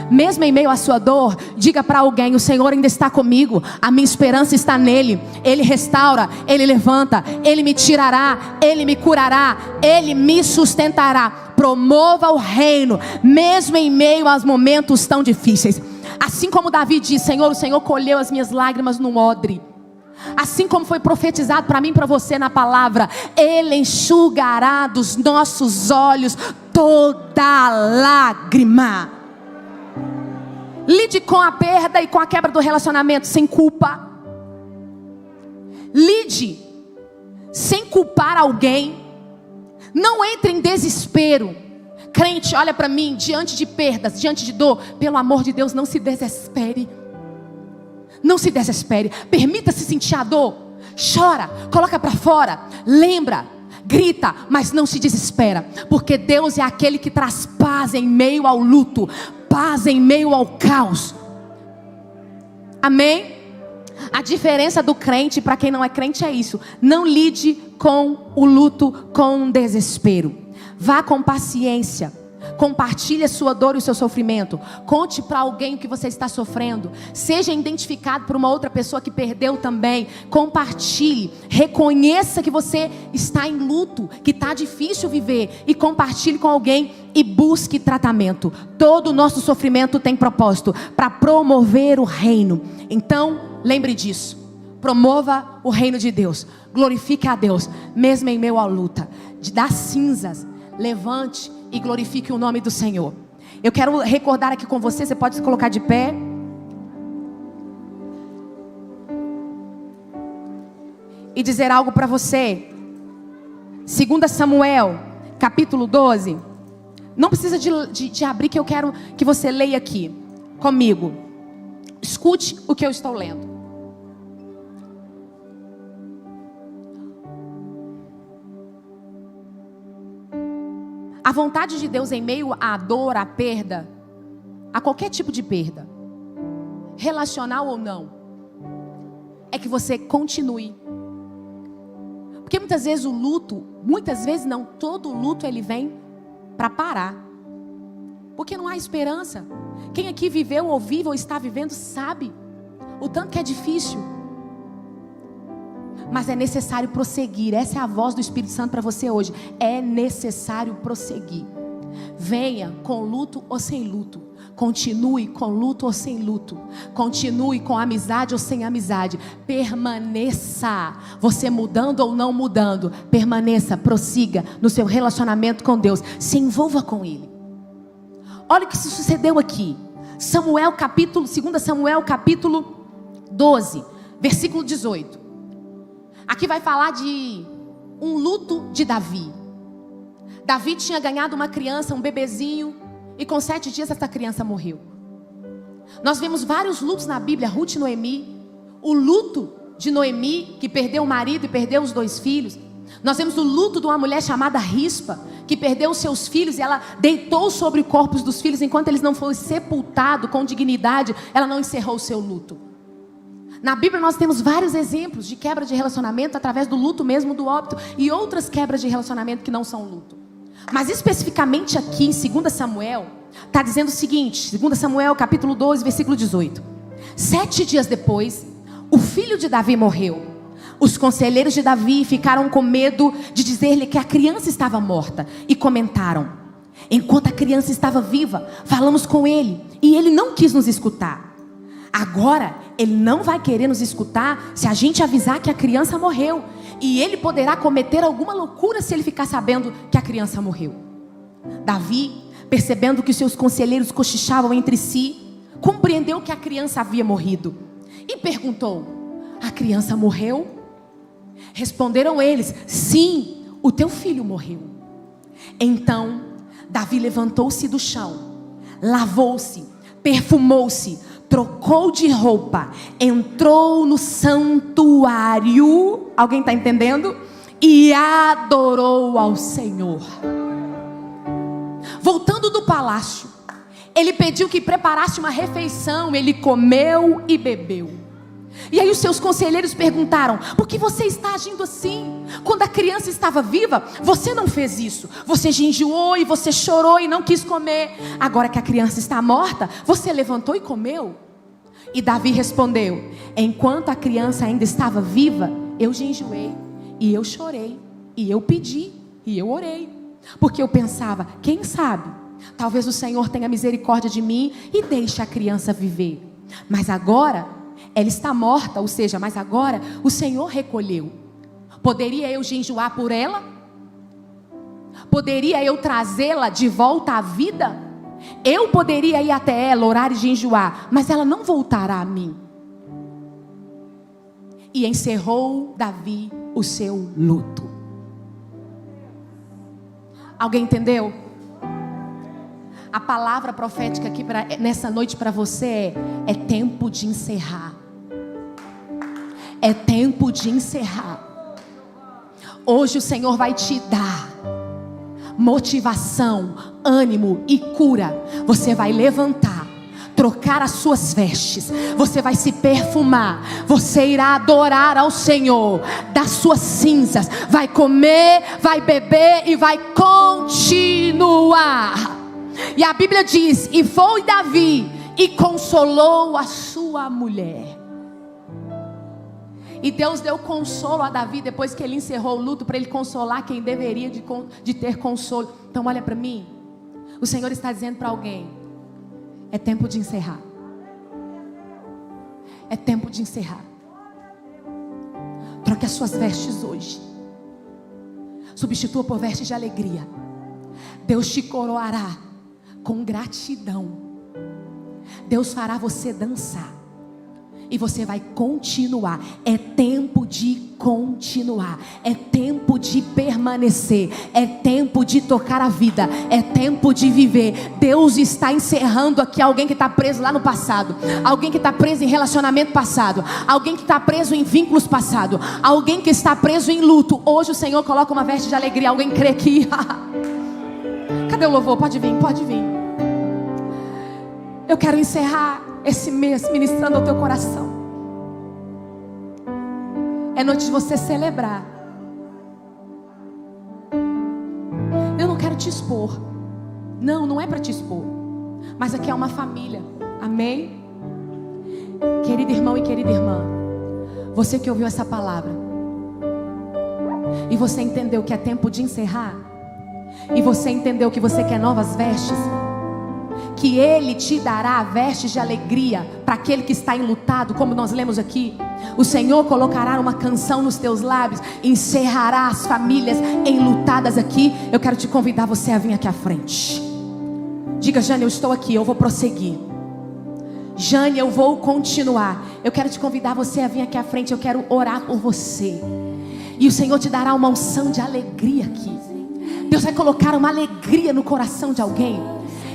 Mesmo em meio à sua dor, diga para alguém: o Senhor ainda está comigo, a minha esperança está nele. Ele restaura, ele levanta, ele me tirará, ele me curará, ele me sustentará. Promova o reino, mesmo em meio aos momentos tão difíceis. Assim como Davi diz: Senhor, o Senhor colheu as minhas lágrimas num odre. Assim como foi profetizado para mim e para você na palavra, Ele enxugará dos nossos olhos toda lágrima. Lide com a perda e com a quebra do relacionamento sem culpa. Lide sem culpar alguém. Não entre em desespero. Crente, olha para mim, diante de perdas, diante de dor, pelo amor de Deus, não se desespere. Não se desespere, permita-se sentir a dor, chora, coloca para fora, lembra, grita, mas não se desespera, porque Deus é aquele que traz paz em meio ao luto, paz em meio ao caos. Amém? A diferença do crente para quem não é crente é isso: não lide com o luto com desespero, vá com paciência. Compartilhe a sua dor e o seu sofrimento. Conte para alguém o que você está sofrendo. Seja identificado por uma outra pessoa que perdeu também. Compartilhe. Reconheça que você está em luto, que está difícil viver, e compartilhe com alguém e busque tratamento. Todo o nosso sofrimento tem propósito para promover o reino. Então, lembre disso. Promova o reino de Deus. Glorifique a Deus, mesmo em meio à luta. Das cinzas, levante e glorifique o nome do Senhor. Eu quero recordar aqui com você, você pode se colocar de pé. E dizer algo para você. 2 Samuel, capítulo 12. Não precisa de abrir, que eu quero que você leia aqui comigo. Escute o que eu estou lendo. A vontade de Deus em meio à dor, à perda, a qualquer tipo de perda, relacional ou não, é que você continue. Porque muitas vezes o luto, muitas vezes não, todo luto ele vem para parar. Porque não há esperança. Quem aqui viveu ou vive ou está vivendo sabe o tanto que é difícil. Mas é necessário prosseguir. Essa é a voz do Espírito Santo para você hoje. É necessário prosseguir. Venha com luto ou sem luto. Continue com luto ou sem luto. Continue com amizade ou sem amizade. Permaneça. Você mudando ou não mudando. Permaneça, prossiga no seu relacionamento com Deus. Se envolva com Ele. Olha o que se sucedeu aqui. 2 Samuel capítulo 12, versículo 18. Aqui vai falar de um luto de Davi. Davi tinha ganhado uma criança, um bebezinho, e com 7 dias essa criança morreu. Nós vemos vários lutos na Bíblia, Ruth e Noemi. O luto de Noemi, que perdeu o marido e perdeu os 2 filhos. Nós vemos o luto de uma mulher chamada Rispa, que perdeu os seus filhos e ela deitou sobre os corpos dos filhos enquanto eles não foram sepultados com dignidade. Ela não encerrou o seu luto. Na Bíblia nós temos vários exemplos de quebra de relacionamento através do luto mesmo, do óbito, e outras quebras de relacionamento que não são luto. Mas especificamente aqui em 2 Samuel, está dizendo o seguinte, 2 Samuel capítulo 12, versículo 18. 7 dias depois, o filho de Davi morreu. Os conselheiros de Davi ficaram com medo de dizer-lhe que a criança estava morta e comentaram: enquanto a criança estava viva, falamos com ele e ele não quis nos escutar. Agora ele não vai querer nos escutar se a gente avisar que a criança morreu, e ele poderá cometer alguma loucura se ele ficar sabendo que a criança morreu. Davi, percebendo que seus conselheiros cochichavam entre si, compreendeu que a criança havia morrido e perguntou: a criança morreu? Responderam eles: sim, o teu filho morreu. Então Davi levantou-se do chão, lavou-se, perfumou-se, trocou de roupa, entrou no santuário, alguém está entendendo? E adorou ao Senhor. Voltando do palácio, ele pediu que preparasse uma refeição. Ele comeu e bebeu. E aí os seus conselheiros perguntaram: por que você está agindo assim? Quando a criança estava viva, você não fez isso. Você jejuou e você chorou e não quis comer. Agora que a criança está morta, você levantou e comeu. E Davi respondeu: enquanto a criança ainda estava viva, eu jejuei e eu chorei e eu pedi e eu orei, porque eu pensava: quem sabe, talvez o Senhor tenha misericórdia de mim e deixe a criança viver. Mas agora ela está morta, ou seja, mas agora o Senhor recolheu. Poderia eu jejuar por ela? Poderia eu trazê-la de volta à vida? Eu poderia ir até ela, orar e jejuar, mas ela não voltará a mim. E encerrou Davi o seu luto. Alguém entendeu? A palavra profética aqui nessa noite para você é tempo de encerrar. É tempo de encerrar. Hoje o Senhor vai te dar motivação, ânimo e cura. Você vai levantar, trocar as suas vestes, você vai se perfumar, você irá adorar ao Senhor das suas cinzas, vai comer, vai beber e vai continuar. E a Bíblia diz: e foi Davi e consolou a sua mulher. E Deus deu consolo a Davi depois que ele encerrou o luto, para ele consolar quem deveria de ter consolo. Então olha para mim, o Senhor está dizendo para alguém: é tempo de encerrar. É tempo de encerrar. Troque as suas vestes hoje, substitua por vestes de alegria. Deus te coroará com gratidão. Deus fará você dançar. E você vai continuar. É tempo de continuar. É tempo de permanecer. É tempo de tocar a vida. É tempo de viver. Deus está encerrando aqui alguém que está preso lá no passado. Alguém que está preso em relacionamento passado. Alguém que está preso em vínculos passados. Alguém que está preso em luto. Hoje o Senhor coloca uma veste de alegria. Alguém crê aqui? Cadê o louvor? Pode vir, pode vir. Eu quero encerrar esse mês ministrando ao teu coração. É noite de você celebrar. Eu não quero te expor. Não, não é para te expor. Mas aqui é uma família. Amém? Querido irmão e querida irmã, você que ouviu essa palavra e você entendeu que é tempo de encerrar, e você entendeu que você quer novas vestes, que Ele te dará vestes de alegria para aquele que está enlutado, como nós lemos aqui. O Senhor colocará uma canção nos teus lábios, encerrará as famílias enlutadas aqui. Eu quero te convidar você a vir aqui à frente. Diga: Jane, eu estou aqui, eu vou prosseguir. Jane, eu vou continuar. Eu quero te convidar você a vir aqui à frente. Eu quero orar por você. E o Senhor te dará uma unção de alegria aqui. Deus vai colocar uma alegria no coração de alguém.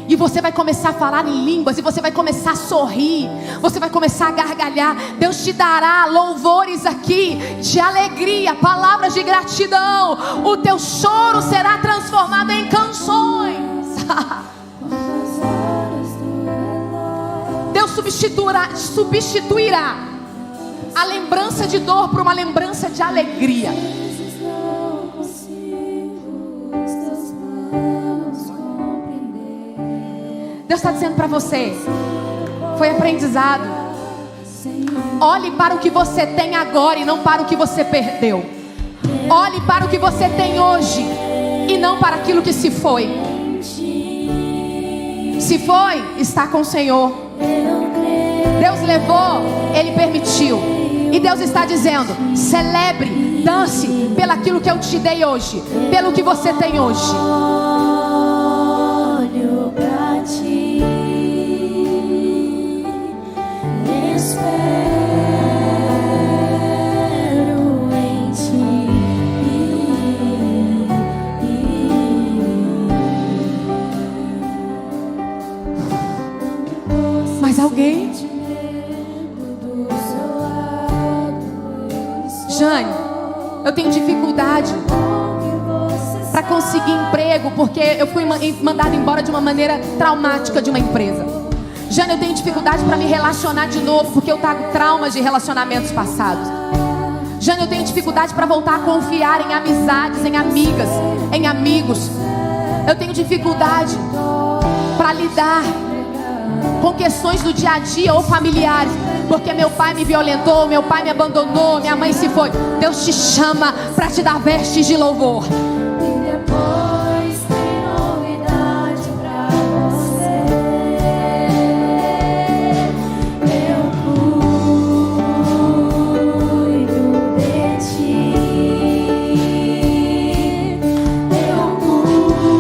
E você vai começar a falar em línguas. E você vai começar a sorrir. Você vai começar a gargalhar. Deus te dará louvores aqui de alegria, palavras de gratidão. O teu choro será transformado em canções. Deus substituirá a lembrança de dor por uma lembrança de alegria. Deus está dizendo para você: foi aprendizado. Olhe para o que você tem agora e não para o que você perdeu. Olhe para o que você tem hoje e não para aquilo que se foi. Se foi, está com o Senhor. Deus levou, Ele permitiu. E Deus está dizendo: celebre, dance pelaquilo que eu te dei hoje, pelo que você tem hoje. Olho pra ti, espero em ti. Mas alguém? Jane, eu tenho dificuldade para conseguir emprego, porque eu fui mandada embora de uma maneira traumática de uma empresa. Jane, eu tenho dificuldade para me relacionar de novo, porque eu trago traumas de relacionamentos passados. Jane, eu tenho dificuldade para voltar a confiar em amizades, em amigas, em amigos. Eu tenho dificuldade para lidar com questões do dia a dia ou familiares, porque meu pai me violentou, meu pai me abandonou, minha mãe se foi. Deus te chama para te dar vestes de louvor. E depois tem novidade pra você. Eu cuido de ti. Eu cuido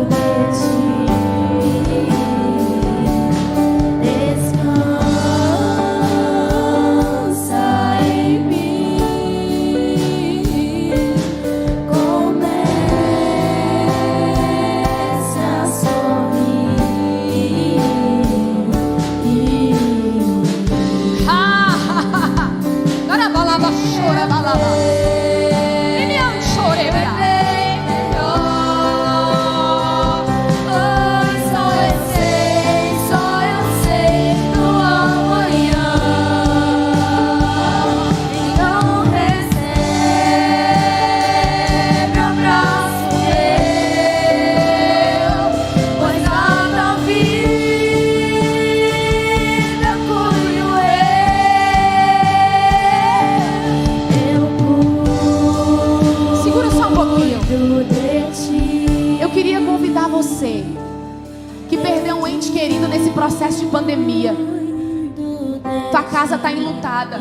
de ti. Descansa em mim. Comece a sorrir. Carabalaba, chora, balaba. Lilian, chore, bea. Só eu sei do amanhã. Não recebe abraço meu, pois nada vida cuido eu Segura só um pouquinho. cuido de ti. Eu queria convidar você que perdeu um ente querido nesse processo de pandemia. Tua casa está enlutada.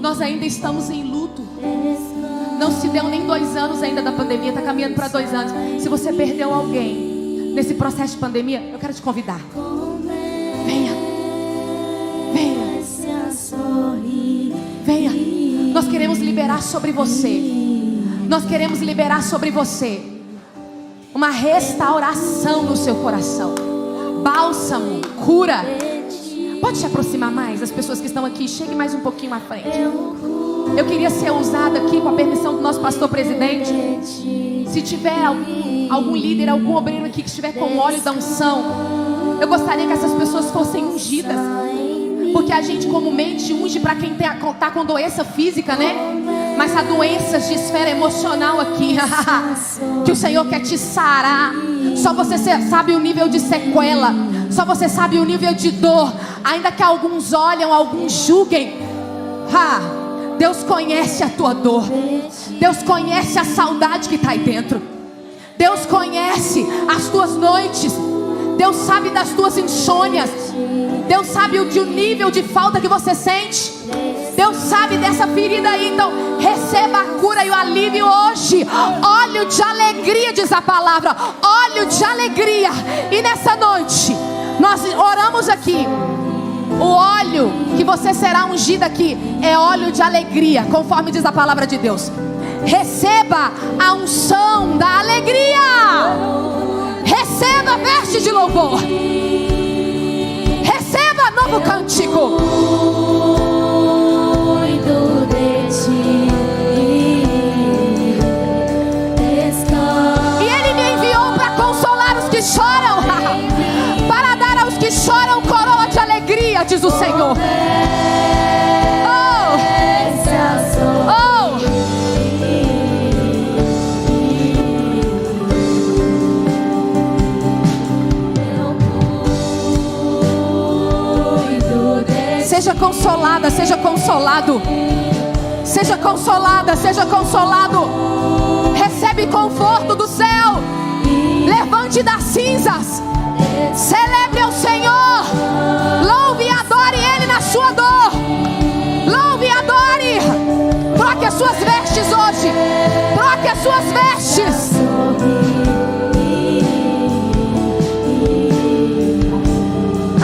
Nós ainda estamos em luto. Não se deu nem 2 anos ainda da pandemia. Está caminhando para 2 anos. Se você perdeu alguém nesse processo de pandemia, eu quero te convidar. Venha. Venha. Comece a sorrir. Venha. Nós queremos liberar sobre você. Nós queremos liberar sobre você uma restauração no seu coração. Bálsamo, cura. Pode te aproximar mais, as pessoas que estão aqui. Chegue mais um pouquinho à frente. Eu queria ser usada aqui com a permissão do nosso pastor presidente. Se tiver algum líder, algum obreiro aqui que estiver com óleo da unção, eu gostaria que essas pessoas fossem ungidas. Porque a gente comumente unge para quem está com doença física, né? Mas há doenças de esfera emocional aqui que o Senhor quer te sarar. Só você sabe o nível de sequela. Só você sabe o nível de dor. Ainda que alguns olham, alguns julguem. Deus conhece a tua dor. Deus conhece a saudade que está aí dentro. Deus conhece as tuas noites. Deus sabe das tuas insônias. Deus sabe o nível de falta que você sente. Deus sabe dessa ferida aí. Então receba a cura e o alívio hoje. Óleo de alegria, diz a palavra. Óleo de alegria. E nessa noite nós oramos aqui. O óleo que você será ungido aqui é óleo de alegria, conforme diz a palavra de Deus. Receba a unção da alegria. Receba veste de louvor. Receba novo cântico. Cuido de ti. E Ele me enviou para consolar os que choram, para dar aos que choram coroa de alegria, diz o Senhor. Seja consolada, seja consolado. Seja consolada, seja consolado. Recebe conforto do céu. Levante das cinzas. Celebre ao Senhor. Louve e adore Ele na sua dor. Louve e adore. Troque as suas vestes hoje. Troque as suas vestes.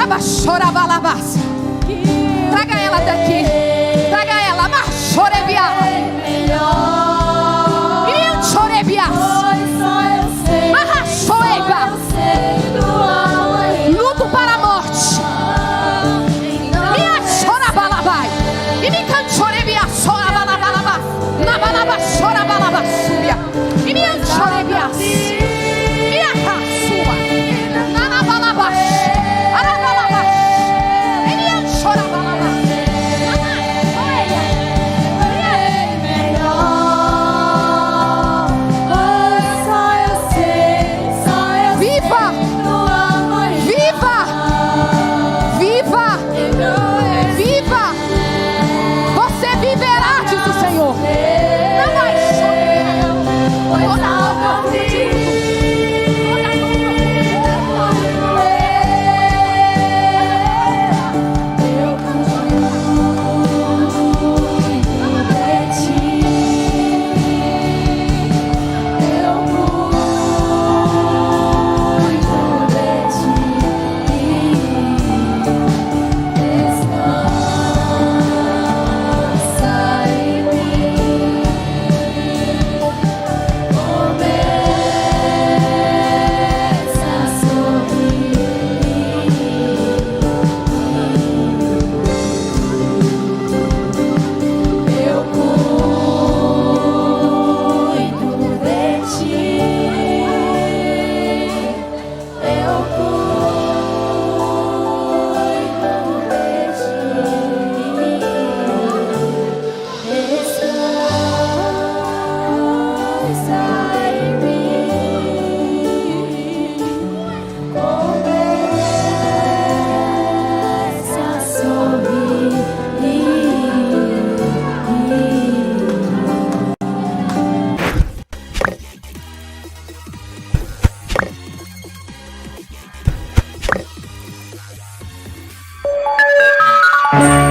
Abaixorabalabás. Traga ela daqui. Traga ela. Machorebia. E chorebia. Marrachoeba. Luto para a morte. Minha chorabalabai. E me canchorebia. Chorabalabalaba. Nabalaba chorabalabasúria. E minha chorebia. Minha raçua. Nanabalabas. Arabalabas. E minha chorabalabas. Sorrir.